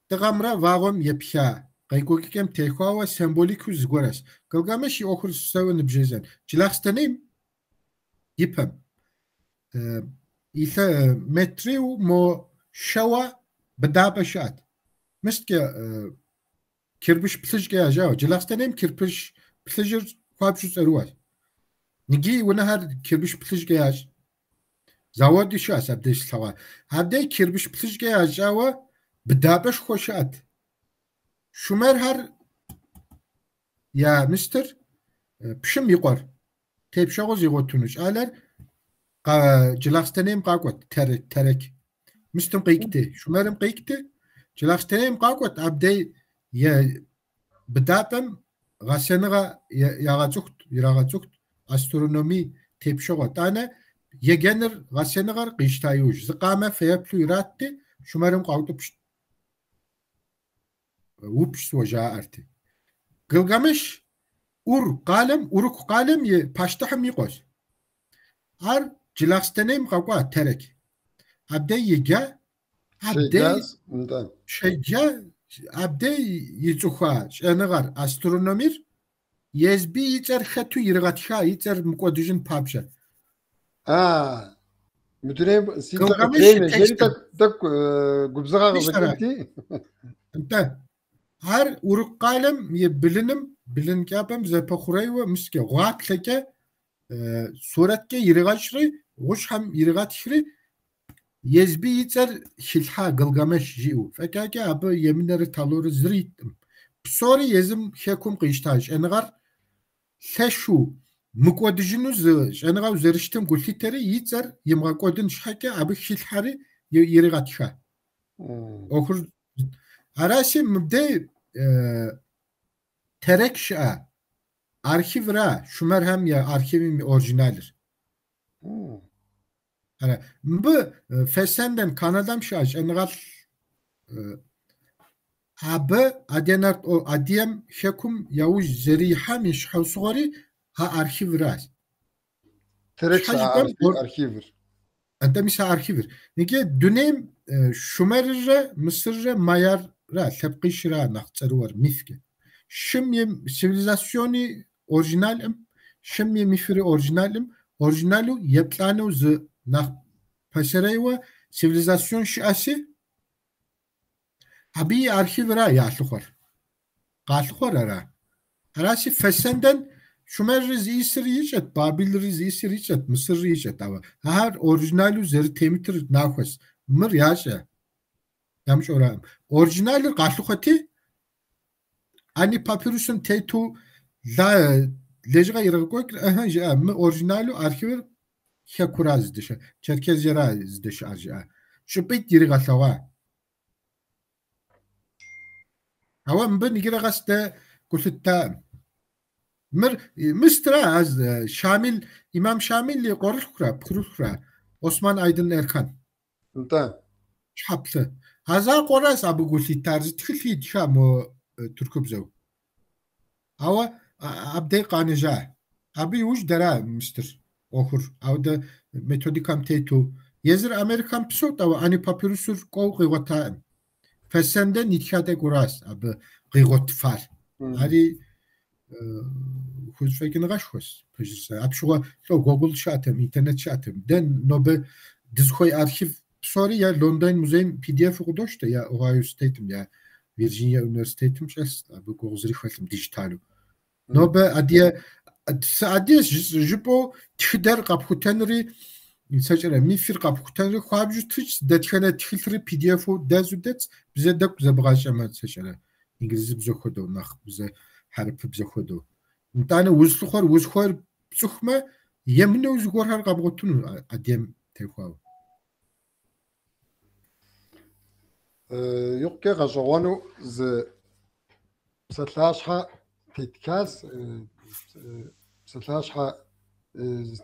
tğamra vagom yepxa qaykokikem tehwa sembolik zgoras Gılgamış okur savun bjezen Çilaxtanim yipam İle metri mo şawa bdabaşat mistki kirpiş plışge ajaw Çilaxtanim kirpiş plışır kwapşus erwas nigi wonahar kirpiş plışge aj Zavodi şu asabdeş sawa habde kirpiş plışge ajawa bdabaş khoşat Şumer har ya mister pişim yiqor tepşağız yiqotunuş alar Çilaxtanim qaqot terek mistim qeykti şumerim qeykti Çilaxtanim qaqot abde ya bdabam غاسينغا ياغاتوك يراغاتوك أسترونومي تيبشوغا تانا يجنر غاسينغا قيشتايوش زقامة فيبلو يراتي شمارم قاوتو بشت وبش وجاء أرتي قلقامش أورك قالم يباشتحم يقوش هر جلاستنيم قاقوا ترك عبدي يجا عبدي شيجا عبدي يتوخا شنغار أسترونومير يزبي يتر خطو يرغتشا يتر مقودجن بابشا مدري سيتا قلقامش جيري تك قبزغا غزكتي انت هر أورك قالم يبلنم بلن كابم زي بخوريو مسكي غاك لكا صورتك يرغاشري وش هم يرغاتشري يزبي يتر شلحا قلقامش جيو فكاكا أبا يمنر تالور زريت بصوري يزم خيكم قيشتاج انغار ثشو مقودجنو انغاو زرشتم قلتي تري يتر يمغا قودن شحكا أبا شلحاري يرغاتشا أخر أراسي مبدأ ترك شا أرشيف را شمر هم يا أرشيف أورجينالر هلا مب فسندن كندام شاش انغال أبا أدينارت أو أديم شكم يوج زريحة مش حوصغري ها أرشيف راس ترك أرشيفر أنت مش أرشيفر نيجي دونيم شمر مصر مايار را تبقيش را نختارور ميفك شم سيفيليزاسيوني أورجينال شم ميفري أورجينالو يبلانو ز نخ بشريوة سيفيليزاسيون شاسي أبي أرشيف را يعلخور قالخور را راسي فسندن شمر رزيسر يجت بابل رزيسر يجت مصر يجت أو هر أورجينالو زر تيمتر ناخوس مر ياشا يامش أورام أورجينال قالخوتي أني بابيروسن تيتو لا لجغا يرغوك جاء أورجينالو أرشيف شكراز دش تركيز جراز دش أرجع شو بيت يرغا ثوا هوا مبن يرغا غسته قلت التام مسترا از شامل إمام شامل اللي قرر خرا عثمان أيضا إركان انت شحبته هذا قراص أبو قلت التارز تخلي شامو تركب زو هوا أبدي قانجا أبي وش درا مستر أخر أو ده ميثوديكام تيتو يزر أمريكان بسوت أو أني بابيروسور قو قيوتا فسنده نيتشاته قراص أب قيوت فار هذه خوش فكر نغشوس بجلس أبشوا لو جوجل شاتم إنترنت شاتم دن نوب دزخوي أرشيف سوري يا لندن موزين بي دي إف قدوشته يا أوهايو ستيتم يا فيرجينيا يونيفرسيتم شست أبو جوزري خالم ديجيتالو نوب أديه جبو تخدر قابوتنري نسجل ميفير قابوتنري خابجو تريش دتخنا تخلري بي دي إف دازو دت بزدك زبغاش أما تسجل إنجليزي بزخدو نخ بز حرف بزخدو نتانا وزخور بزخمة يمنو زغور هر قابوتنو أديم تخواو يوكي غزوانو ز بسلاشها تيتكاس بسلاشها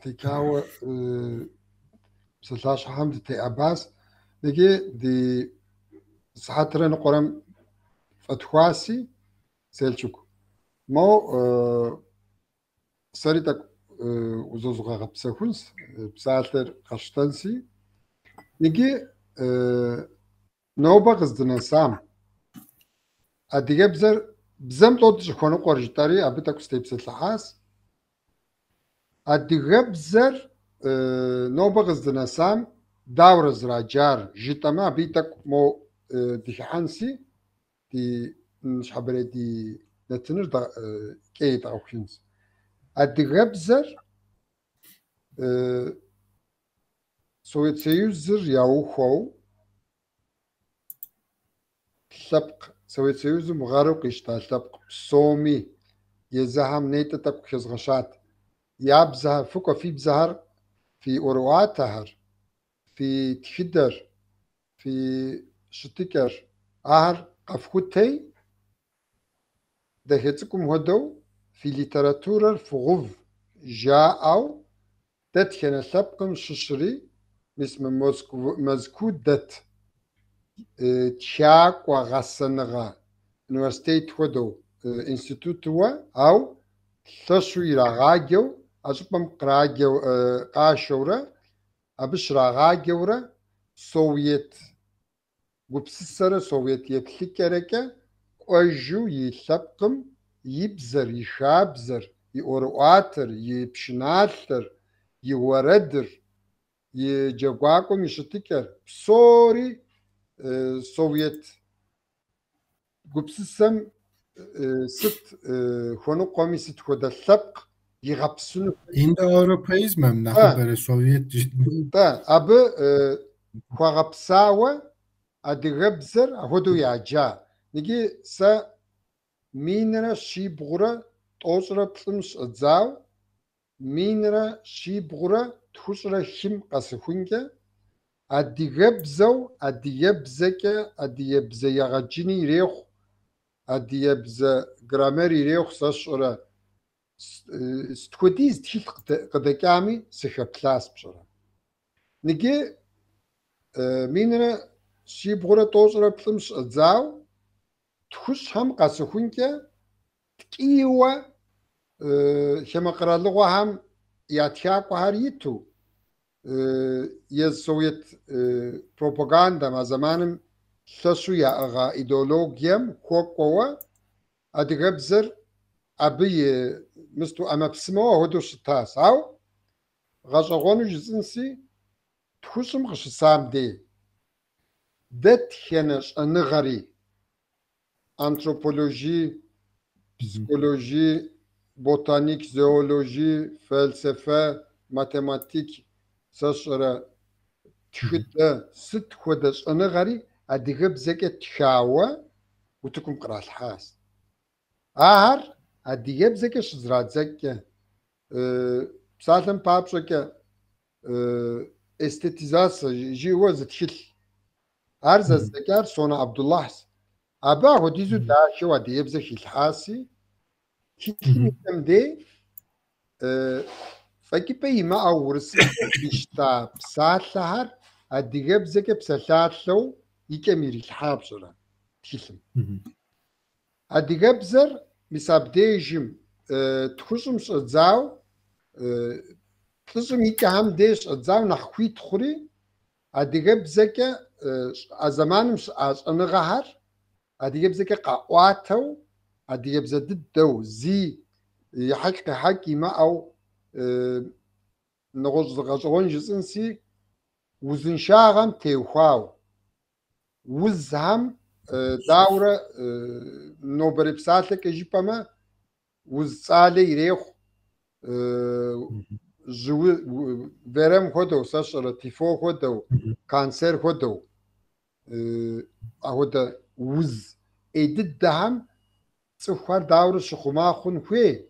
تيكاو بسلاشها هم تي أباس نجي دي سحاترين قرم فتحواسي سيلشوك مو سريتك وزوزغا غبسخونس بسالتر قشتنسي نجي نوبا غزدنا سام أديجا بزم توتش خونو قرجتاري أبي تاكو ستيبس الحاس أديجا بزر نوبا غزدنا سام داور زراجار جيتما أبي تاكو مو ديحانسي دي نشحبري دي نتنر دا كيت أوكينز أديجا بزر سويت سيوزر ياو خو لبق سويت سيوز مغارق يشتغل لبق بصومي يزهم نيتا تبق خزغشات يابزها فوق في بزهر في أرواتهر في تخدر في شتكر أهر قفكوتي ده هيتكم هدو في ليتراتورة فغوف جاء دت كان سبقم ششري مثل مزكو دت تشاك وغسنغا universitet خدو انستيتوت أو تصوير راجو أجبم قراجو قاشورة أبش راجورة سوفيت وبسسرة سوفيت يكلكركة أجو يسبقم يبزر يشابزر يأورواتر يبشناتر يوردر يجواكم يشتكر بصوري سوفيت قبسسم ست خونو قومي ست خود السبق يغبسونو إند أوروبيزم نخبر سوفيت أبو خواغبساوة أدغبزر هدو يعجا نجي سا مينرا شي بغرا توصرا بسمش أدزاو مينرا شي بغرا تخصرا خم قاسخونجا أدغبزو أديبزكا أديبزا يغجيني ريخ أديبزا جرامري ريخ ساشورا ستخديز تحيل قدكامي سخبلاس بشرا نجي مينرا شي بغرا توصرا بسمش أدزاو تخش هم قاسخونجا تكيوا شما قرالوغا هم ياتشاكو هاريتو السوفيت بروباغندا ما زمانم سسويا أغا إيدولوجيم خوكوا أدغبزر أبي مستو أما بسمو هدو شتاس أو غاشغونو جزنسي تخشم غش سام دي دت خنش أنغري أنثروبولوجي بسيكولوجي بوتانيك زيولوجي فلسفة ماتيماتيك سشرة تشدة ست خدش أنا غري أديغب زكاة تشاوة وتكون قرأ الحاس آخر أديغب زكاة شزرات زكاة بسالم بابشكا استيتيزاسة جيوة زتشل أرزا الزكاة سونا عبد الله أبا وديزو داشو أديغب زكاة الحاسي كيف دي فكيبي ما أورس بيشتا بسالهر أديغب زكاة بسالاتلو يكميري الحاب صورة تيلم أديغب زر مسابديجم تخشم شزاو تخشم يكهم ديش أزاو نحوي تخوري أديغب زكاة أزمانم أنغهر أديغب زكاة قاواتو أديغب زددو زي يحكي ما أو نغوز غزوان جزنسي وزنشاغم تيوخاو وزهم داورة نوبري بساتلك جيبما وزالي ريخ جو verem خودو ساشرة تيفو خودو كانسر خودو أهودا وز إيدد دهم تسوخار داورة شخوما خون خوي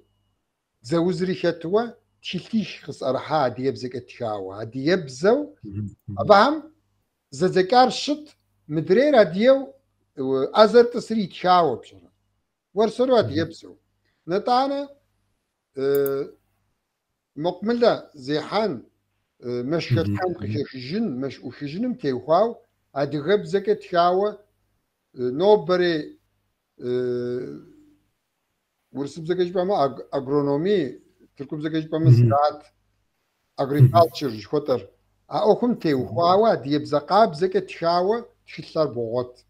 زوزري خطوة تشلتيش خص أرحا دي يبزك اتخاوة دي يبزو أبهم زذكار شط مدرير ديو أزر تسري تخاوة بشرا ورسلوا دي يبزو نتانا مقملة زيحان مش خطان خشجن مش وخجنم تيوخاو أدي غبزك اتخاوة نوبري ورسب زكاش بما أغرونومي تركب زكاش بما زراعة agriculture خطر أخم تيوخاوة دي بزقاب زكاة تخاوة تشتر بوغط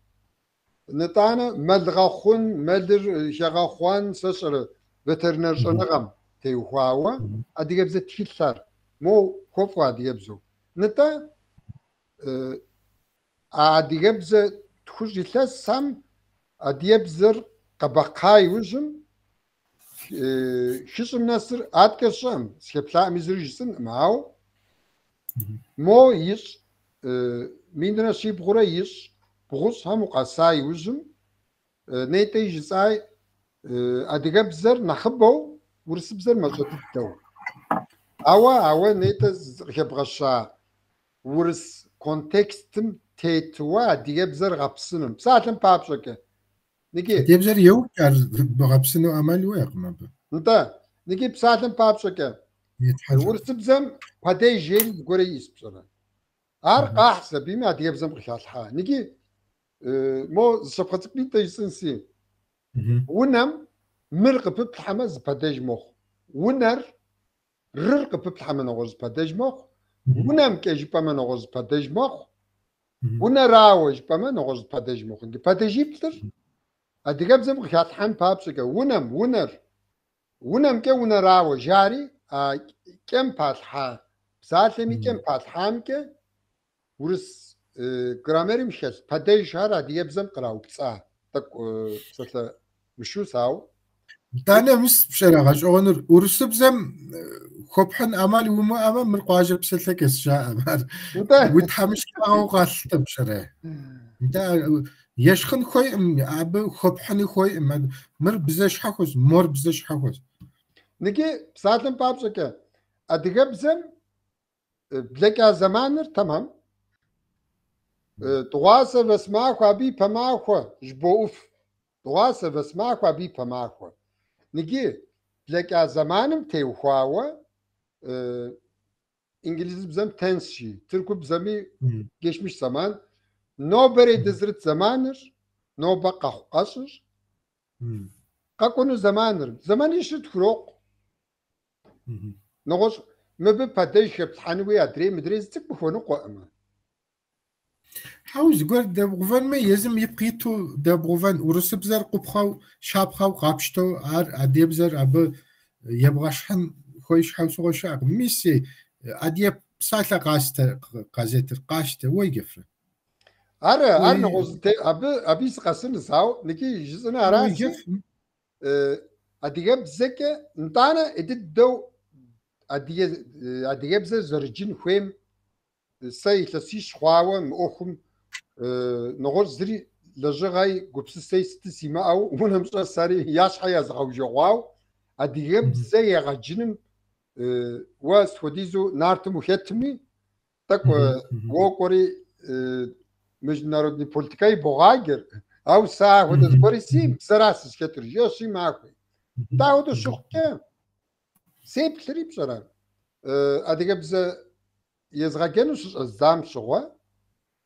نتانا مدغاخون مدر شغاخوان سسر veteriners أنغم تيوخاوة أدي بزا تشتر مو خوفوا أدي بزو نتا أدي بزا تخش لثلاث سام أدي بزر قبقاي وجم شسم نصر أتكشم سكبلا مزرجسن معه مو يش ميندنا شي بغرا يش بغوس هم قصاي وجم نيتي جساي أديك بزر نخبو ورس بزر مزوتتو أوا نيتا خبغشا ورس كونتكستم تيتوا أديك بزر غبسنم ساعتم بابشكه نيجي ديبزر يو كار بغبسنو عمل ويق ما أنت نجيب بساعة بابشكا ورسبزم بدي جيل قريس بصراحة عرق أحسن بما تجيبزم خالها نجي مو شفقتك بيتا يسنسي ونم مرق ببحمز بديج مخ ونر ررق ببحمن غوز بديج مخ ونم كيج بمن غوز بديج مخ ونراوج بمن غوز بديج مخ بديجي بتر أتجيبزم خالها بابشكا ونم كي ونراوج جاري كم باتحا بسالمي كم باتحام كي ورس جرامري مشكل بدي شهر دي يبزم قراو بصا تك بصلا مشو ساو دانا مس بشراغاش اونر ورس بزم خبحن امال وما امام من قواجب بسلتك الشاء مار وتحمش او قالت بشرا انت يشخن خوي اب خبحن خوي مر بزاش حخوز مور بزاش حخوز نجي بسالم بابشكا أتجيبزم بلكا زمانر تمام تواسه بسمعه أبي بمعه جبوف تواسه بسمعه أبي بمعه نجي بلكا زمانم تيوخاوه İngiliz بزم تنسي تركو بزمي geçmiş zaman nobere dizrit zamanır no baka qasır قاكونو زمانر زمان يشت فروق نغوص مبي بديش بتحنوي أدري مدريز تكبفونو قائمة حاوز قول دابغوفان ما يزم يبقيتو دابغوفان ورس بزر قبخاو شابخاو قابشتو عدي بزر عب يبغاشحن خويش حاوس غوشاق ميسي عدي بساعة قازيتر قاشته ويقفر أنا نغوص أبي سقسم ساو نكي جزنا راسي أدي بزكة نتانا إددو أدي بزر زرجين خويم ساي تلسيش خواوة مؤخم نغوص زري لجغاي قبس ساي ستسيما أو ونمشى ساري ياش حيا زغاو جواو أدي بزي يغجنم واس وديزو نارتم وخيتمي تك وقوري مش نارودني بوليتيكاي بوغاجر أو ساعة ودز بوريسيم سراسس كتر يوشي معكوي تاودو شوكي سيب خريب شران أدي بزي يزغاكينوش الزام شغوا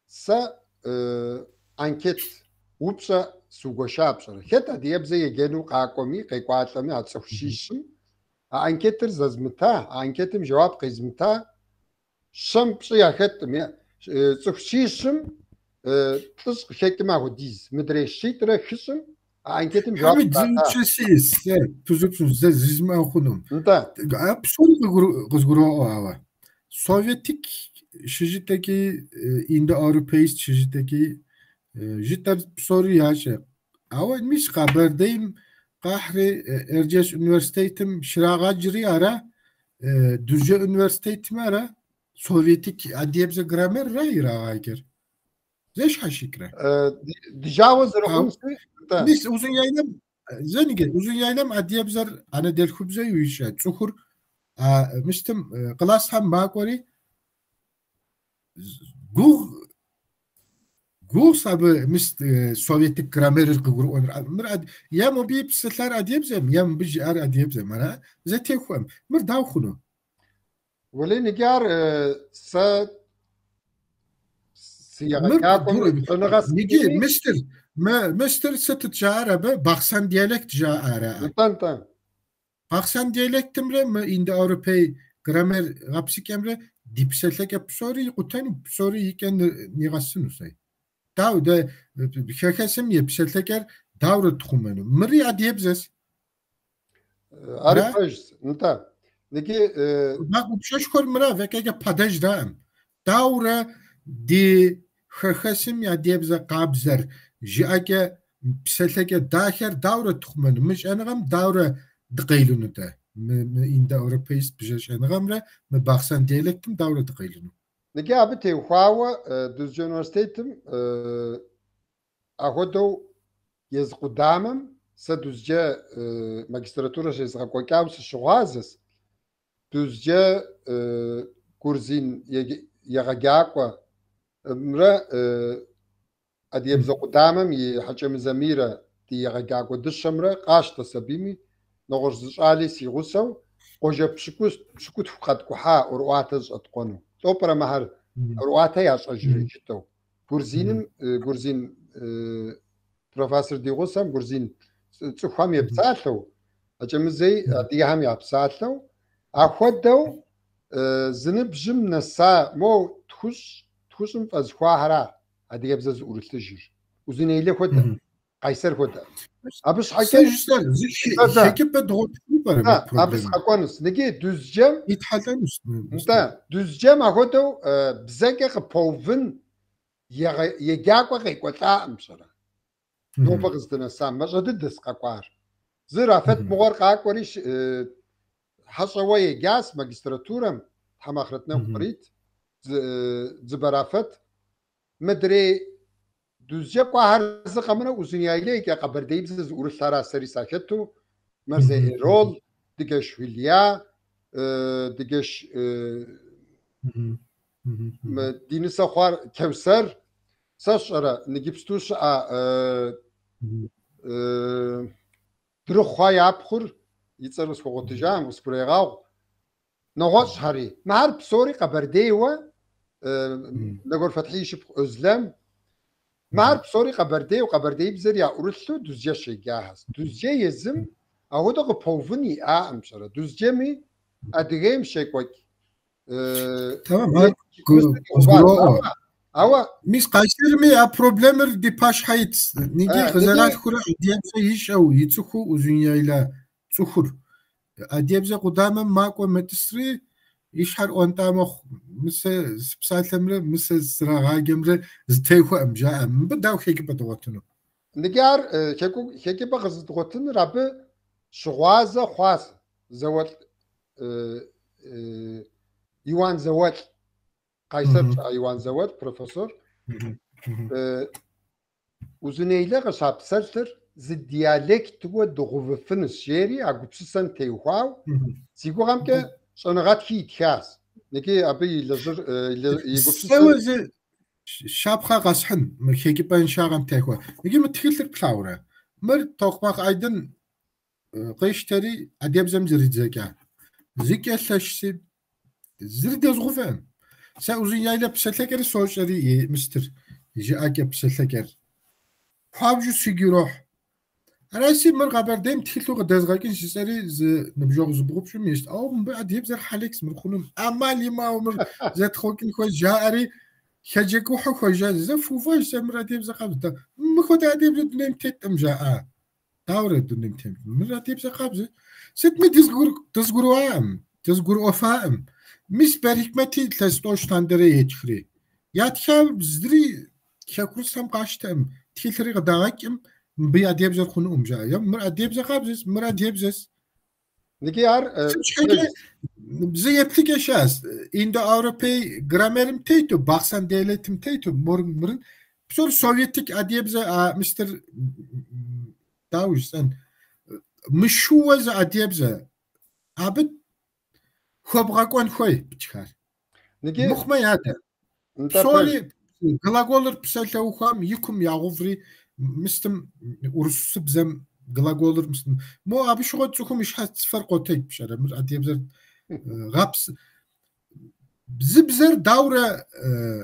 سا أنكت وبشا سوغوشا بشرا خيت أدي بزي يجينو قاكومي قيقواتلمي هاتسوشيشم أنكتر ززمتا أنكتم جواب قيزمتا شم بشي خيتم سوشيشم تلصق شيك ما هو ديز مدري شيترا خشم أنكتم جواب حمد زوتشيس تزوبشن ززما خونم انت بسوري غزغرو أوا Sovyetik şijitteki indi Avrupa'yist şijitteki jitter soru yaşa. Ama mis haberdeyim Kahri Erciyes Üniversitetim şiragacırı ara Düzce Üniversitetim ara Sovyetik adiyebze gramer ra iragayger. Zeş haşikre. Dijavuz ruhumsi. Mis uzun yaylam zenige uzun yaylam adiyebzer ana delkhubze yuyuşa. Çukur مشتم قلاص هم باكوري جو صاب مست سوفيتيك جرامر قبرو مراد يا مو بي بسلار اديبزم يا بيجي ار اديبزم انا زتيكم مر داو خنو ولي نجار سياقاكم نيجي مستر ست جاربه باخسان ديالكت جاره طن Aksan diyalektimre mi indi Avrupa'yı gramer rapsikemre dipseltek yapsori kutani psori iken nigasın usay. Dav da şakasim yapselteker davru tukumenu. Mri adiyebzes. Arifaj. Nta. Niki bak upşaş kor mra vekege padaj daim. Davra di şakasim adiyebze qabzer. Jiake pselteke daher davru tukumenu. Miş enagam davra دقيلونو ده من دا أوروبيست بجاش أنا غمرة من باخسان ديالكتم دولة دقيلونو. نجي أبتي وخاوة دوز يونيفرسيتم أخدو يزقدامم سدوز جا ماجستراتورة يزقوا كاوس الشغازس دوز جا كورزين يغاقوا مرة أديب زقدامم يحجم زميرة دي يغاقوا دشمرة قاشتا سبيمي نغش زشالي سيغوسو قوجة بشكوت فقد كحا أرواتز أتقنو توبرا مهر أرواتي عش أجري جتو جورزين بروفيسور ديغوسام جورزين تخوام يبسالو أجمزي ديهم يبسالو أخدو زنبجم نسا مو تخشم فازخواهرا أدي يبزز أورتجير وزين إلي خدا قيصر خدا أبش حكي شكل بدغوت أبش حكونس نجي دوزجم يتحدث أنت دوزجم أخدو بزاكي قبوفن يجاكوا قيقوتا أمشرا نو بغزدنا سام مجد دس قاقوار زرافت مغور قاقوريش حصوي جاس ماجستراتورم حماخرتنا قريت زبرافت مدري دوزجا قاهر زقمنا وزنيايلي كا قبردي بزز ورثارا سري ساكتو مرزي رول ديكش ويليا ديكش دينسا خوار كوثر ساشرا نجيبستوش درخوا يابخر يتصرف فوقتجام وسبريغاو نغوش هاري مهار بسوري قبرديوا نقول فتحي شبخ أزلام مهار بسوري قبردي وقبردي بزريا أورثلو دوزجا شي جاهز دوزجا يزم أهو دغ بوفني أمشرا دوزجا مي أدغيم شيكوك تمام أوا مش قايسر مي بروبلمر دي باش حيت نيجي غزالات خورا دياب سيش أو يتسخو وزنيا إلى تسخر أدياب زي قدام ماكو متسري يشحر أنت مخ مس سبسالتمر مس سراغا جمر زتيخو أمجا بداو خيك بدوتنو نجار خيك بغز دوتن راب شغوازة خواز زوال يوان زوال قيصر يوان زوال بروفيسور وزنيلا غشاب سلتر زد ديالكت و دغوفن الشيري عقبسسن تيوخاو سيقو غامكا صنغات كي تخاس نكي أبي لزر يقبسسن شابخا غاسحن مخيكي بان شاغم تيخوا نكي متخيلتر بلاورا مر توقباق أيضا قيشتري أديب زمزري زكا زكا ساشسي زرد يزغفان سأوزين يايلا بسلتكر سوشري مستر جاءك بسلتكر حابجو سيجيروح راسي من غبر دايم تخيلتو غدازغاكين شساري نبجوغ زبغوب شو ميشت أو من بعد يبزر حاليكس من خونم أمالي ما ومر زاد خوكين خو جاءري خجيكو حو خو جاء زفوفاش سمرا ديبزا قابزة مخودا ديبزا دنيم تيتم جاء داورة دنيم تيتم مرا ديبزا قابزة ست مي تزغرو عام تزغرو أفاهم مش برحكمتي تلستوش تندري يتخري ياتخال بزدري كاكروس هم قاشتم تخيلتري غداغاكم بيا ديبزا خونو أمجا مرا ديبزا قابزة مرا ديبزا نكيار زي applications إندو أوروبي جرامرم تيتو باخسان ديلتم تيتو مرن بسور سوفيتيك أديبزا مستر داوش سن مشوز أديبزا عبد خبغاكوان خوي بتشكار نكي مخما يادا سوري глаголыр писалау хам يكم يعغفري مستم ورس بزم глаголыр مستم مو أبي شغل تكون مش هتفرقوا تيك بشارة مر أديبزر غابس بزبزر دورة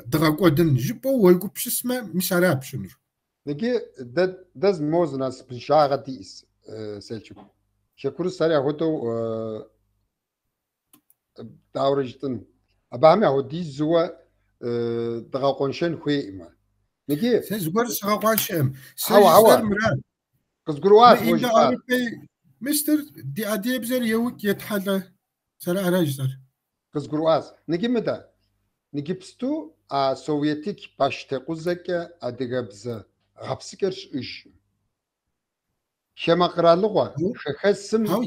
دغاقودن جبو ويقو بش اسمه مش عراب شنو نكي داز موزناس بنشاغة ديس سيلشوك شكرا ساري أخوتو دورة جتن أبامي أخو ديس زوا دغاقونشن خوي إما نكي سيزغور سغاقونشن هوا مراد قزقروات إنت أوروبي مستر دي أديبزر يوك يتحدى سرع راجزر قزقروات نكي مدى نكي بستو سوفيتيك باش تقوزك أدغابزا غابسكرش إش شما قرالغوا خخسم هاو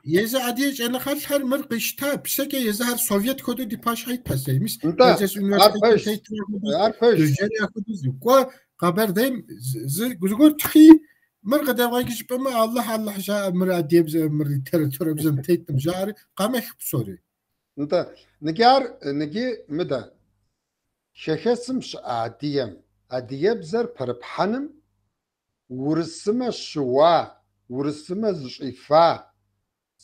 يزا أديج أنا خالص هر مرقش تاب بسكة يزا هر سوفيت كودو دي باش هاي بسي مس عرفش جريا كودو زيكوا قبر دايم زغور تخي مرقة دوايقش بما الله جاء مر أديبزا مر تيرتورا بزم تيتم جاري قامح بسوري انت نجي مدى شخصم أديب زر بربحنم ورسمة شوا ورسمة زشيفا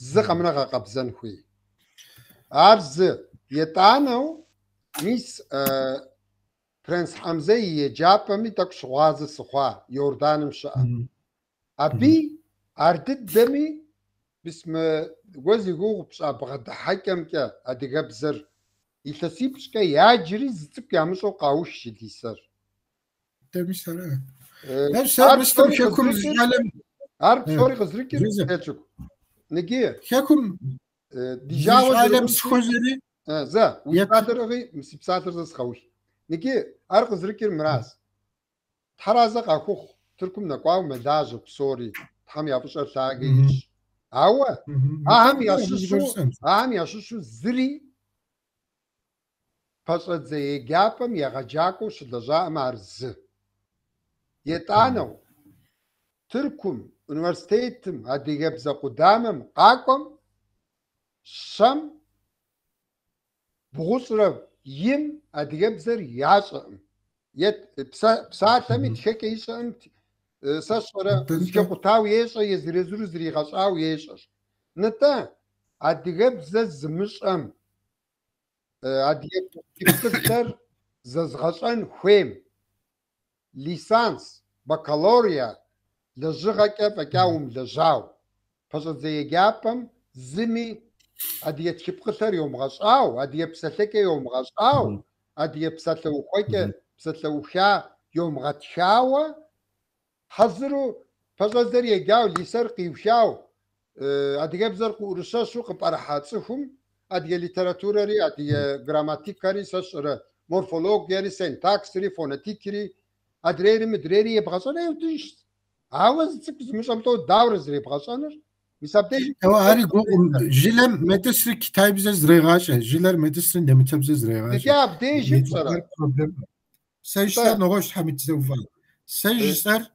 زق أمرا قبزن خوي أرز يتانو ميس برنس حمزة يجاب مي تك شواز الصخوا يوردان مشاء أبي أردد دمي بسم جوزي جو بغد حكم كا أدي قبزر يتسيبش كا ياجري زتك يعمشو قاوش دي سر دمي سر سر مستمشكم زعلم عارف سوري قصرك كده نجيه شكم ديجاوز عالم سخوزري زا ويبادرغي مسيبساتر زخوي نجيه عارف قصرك المراس تحرازق أخوخ تركم نقاو مداج بسوري تحم يافشر ثاقيش أوه أهم يشوشو زري فصد زي جابم يغجاكو شدجاء مارز يتانو تركم universitetim hadi gebza qudamem qakom sham buğusra yim hadi gebzer yaşam yet psaatami tsheke isham sashra tsheke qutaw yesha yezrezuru zri qashaw yesha nata hadi gebza zmisham hadi gebzer zazghashan khwem lisans baccalaurea لجغك فكاوم لجاو فصل زي جابم زمي ادي يتشبقثر يوم غشاو ادي يبسلك يوم غشاو ادي يبسلو خويك بسلو خا يوم غتشاو حضروا فصل زي جاو اللي سرقي وشاو ادي يبزر قرشا سوق برحاتهم ادي ليتراتوري ادي جراماتيكاري سشر مورفولوجيا سينتاكسري فونيتيكري ادريري مدريري يبغصنا يوتش عاوز تسكز مش عم تقول داور زري بغاشانر مسابتي هو هاري جيلم مدرسة كتاب زز ريغاشة جيلر مدرسة دمتاب زز ريغاشة يا بديجي بصراحة سيجسر نغوش حمد زوفان سيجسر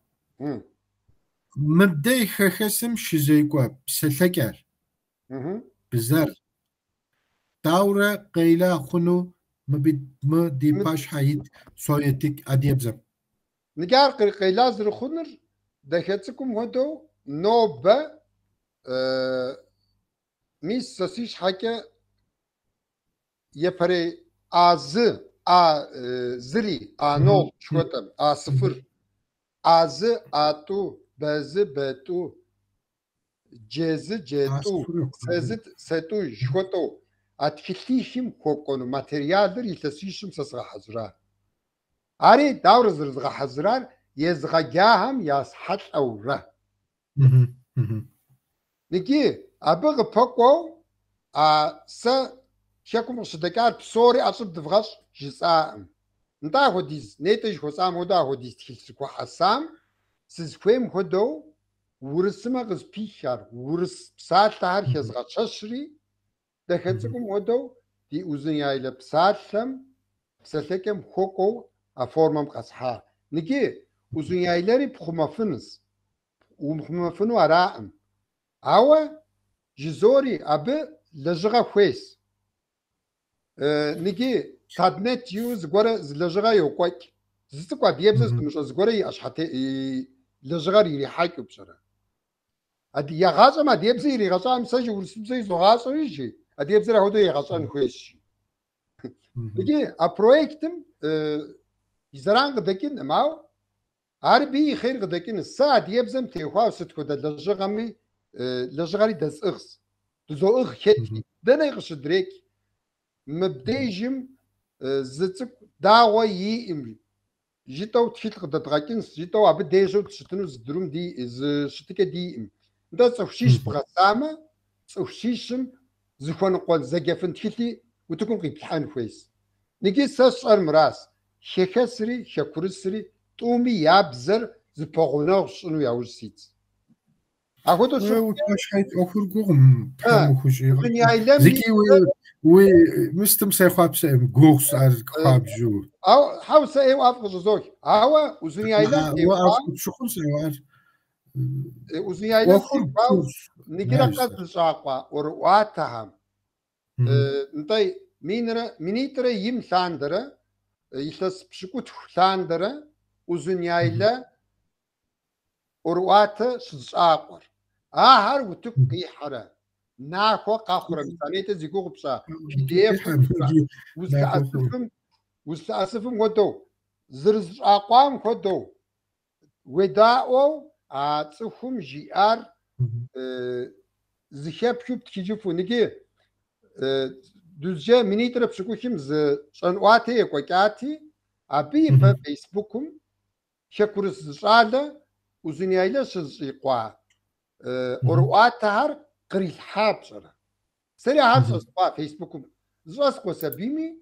مبدأ خخسم شزيقوا بسلكر بزر داورة قيلة خنو مدي باش حيد سويتك أديبزم نجار قيلة زر خنر دخلتكم هدو نوبة ميس سسيش حكا يبري زري نول شوتم صفر أتو بتو جتو ستو شوتو أتكليشم كوكونو ماتريال در يتسيشم سسغا حزران أري داور زرزغا حزران يزغجاهم يصحت أوره نجي أبغى بقو شكم صدقات بصوري أصب دفغش جزاء نتا هوديز نيتج حسام هودا هوديز تخلصكو حسام سيزكويم هودو ورسما غز بيشار ورس بساتار يزغششري دخلتكم هودو دي أوزن يايلا بساتم بساتكم خوكو أفورمم قصحا نجي uzun yayları pxumafınız. Umxumafını arağım. Awa jizori abi lejga xwes. Nigi tadnet yuz gora lejga yokwak. Zistikwa diyebzes tmışız gora aşhate lejga ri hakyu bşara. Adi yağaza ma diyebze ri gaza mesaj ursubze zoğaza yiji. Adi yebze hodo yağazan xwes. Nigi a proyektim izarangdaki maw عربي خير غداكين الساعة يبزم تيخوا ستكو دا لجغمي لجغري داز اغس دزو اغ خيتي دانا يغش دريك مبديجم زتك داوا ييم جيتو تخيت غدا تغاكين جيتو عبد ديجو تشتنو زدروم دي شتك دي دا تفشيش بغسامة تفشيشم زخوان قوال زقافن تخيتي وتكون قيبتحان كويس نجي ساشر مراس شكسري شكورسري تومي يابزر زبغوناغ شنو ياوزيت أخذوا شو شايت أخر قوم كمخوشي زكي و مستم سيخواب سيم قوس على خواب جو أو حاوس إيه وافق زوج أو وزني أيلا وافق شو خلص وار وزني أيلا نقرأ قد الشاقة ورواتهم نتاي مينيترا يم ثاندرا يخلص بشكوت ثاندرا uzun yayla urwata şızaqor ahar vutuk qihara ناخو قاخرة مثالية زيكو بصا PDF وستأسفم ودو زرز أقوام خدو وداو أتصفهم جيار زخيب شوب تكيجفو نجي دوزجا مني ترى بسكوشم ز صنواتي كوكاتي أبي بفيسبوكم شكرس زعلة وزنيايلا سزيقوا أروات هار قريل حاب صرا سريع هذا صباح فيسبوكم زواس قصبيمي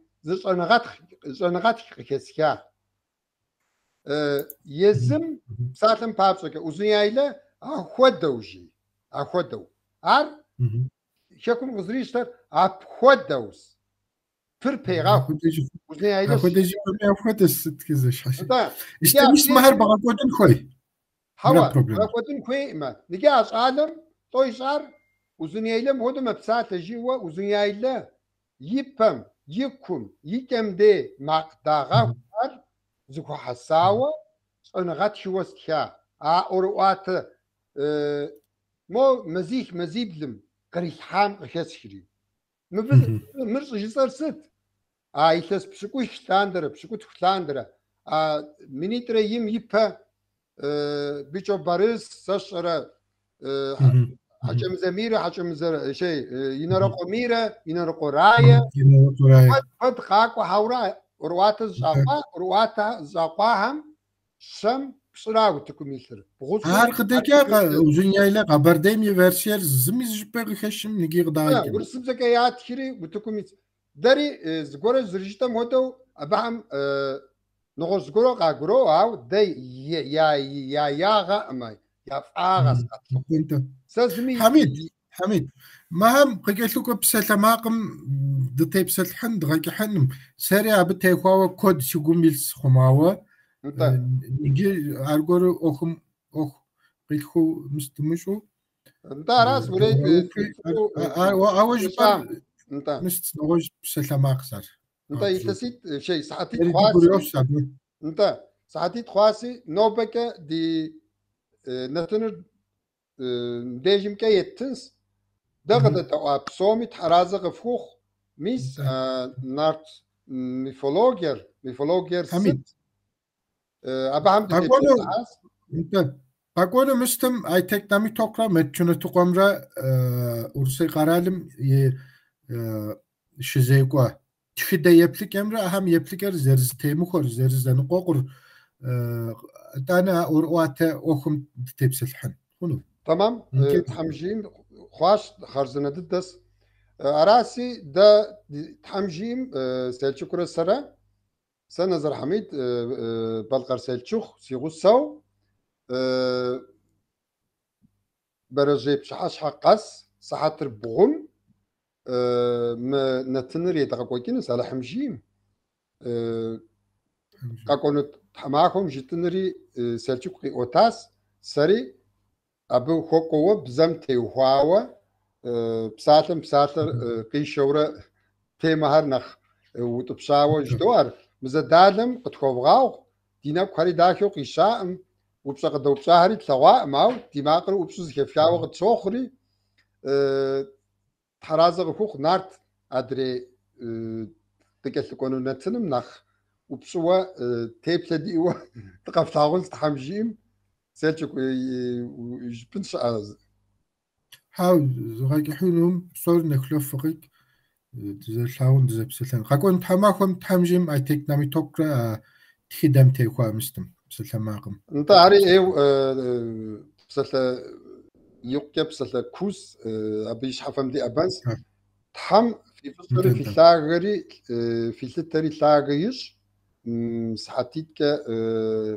زنغات كسكا يزم ساتم بابسك وزنيايلا أخودوجي أخودو أر شكون غزريشتر أخودوس فر بيغا وزنيايلا أخودوجي أخودس كذا حاجة استمش مهر بقودن خوي هوا بقودن خوي ما نجاش عالم تويشار وزنيايلا مهودو مبسات جيوا وزنيايلا يبم يكم يكم دي مقداغا زكو حساوة صنغات شوستيا أوروات مو مزيبلم قريش حام غشاسشري مرس جسر ست إيثاس بسكوش تلاندرة بسكوت تلاندرة منيترا يبا بيجو باريس سشرة حجم زميرة حجم شيء ينرقو ميرة ينرقو راية فد قاق وحورا روات الزاقا روات زاقاهم سم بصراغ تكميثر هر دقيقة وزنيايلا قبرديمي فيرسير زميز جبغي خشم نجي غداي ورسم زكايات شري وتكميث داري زغور زرجتا مودو ابهم نغور زغورو قاغرو او داي يا غا يا فاغس سازمي حميد ما هم قلت لكم بسلاماكم دتي بسلحن دغاكي حنم سريع بتيخوا كود شغوميلس خماوه نجي ارغور اوخم اوخ قلتو مستمشو انت راس وليت اوج بار انت مست نوج بسلاماك صار انت يتسيت شيء ساعتي خواسي انت ساعتي خواسي نوبك دي نتنر ديجم كيتنس دغدت أبصومي تحرازق فوخ ميس نارت ميفولوجير ست أبهم تتحس أنت أقول مستم أي تكتامي توكرا متشنة تقامرا أرسي قرالم شزيقوا تخيدا يبليك أمرا أهم يبليكر زرز تيموخور زرز نقوقر تانا أرواتا أوخم تتبسل حن خنو تمام تحمجين خواش خرزنا ددس أراسي دا تحمجيم سيلشوك رسرة سنظر حميد بلقر سيلشوخ سيغوساو برجيب شحاش حقاس ساحاتر بغم نتنر يتغاقوكين سالة حمجيم قاقونو تحماكم جتنري سيلشوك أوتاس سري أبو خوكو بزم تيوهاوة بساتم قيشورة تيمهر نخ وتبشاوة جدوار مزدادم قد خوغاو دينا بخاري داكيو قيشاهم وبساقدو بساهري تلواء ماو ديماقر وبسوز كيفياوة قد سوخري تحرازة خوخ نارت أدري تكسلكونو نتسنم نخ وبسوا تيبسا ديوة تقفتاغل تحمجيم سيلشوك يجبنش أز هاو زغاكي حينهم صور نخلف فقيك تزلحاون تزبسلن قاكون تحماكم تحمجيم أي تيك نامي توكرا تخدم تيخوا مستم بسلن ماقم انت عاري ايو بسلن يوكي بسلن كوس أبيش حفم دي أبانس تحم في فصل في ثاغري في ستري ثاغيش سحاتيك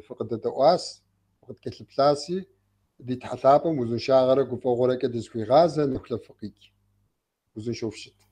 فقد دواس قد كتل بلاسي دي تحثابم وزن شاغرك وفوغرك دي سوي غازة نخلف فقيك وزن شوف شت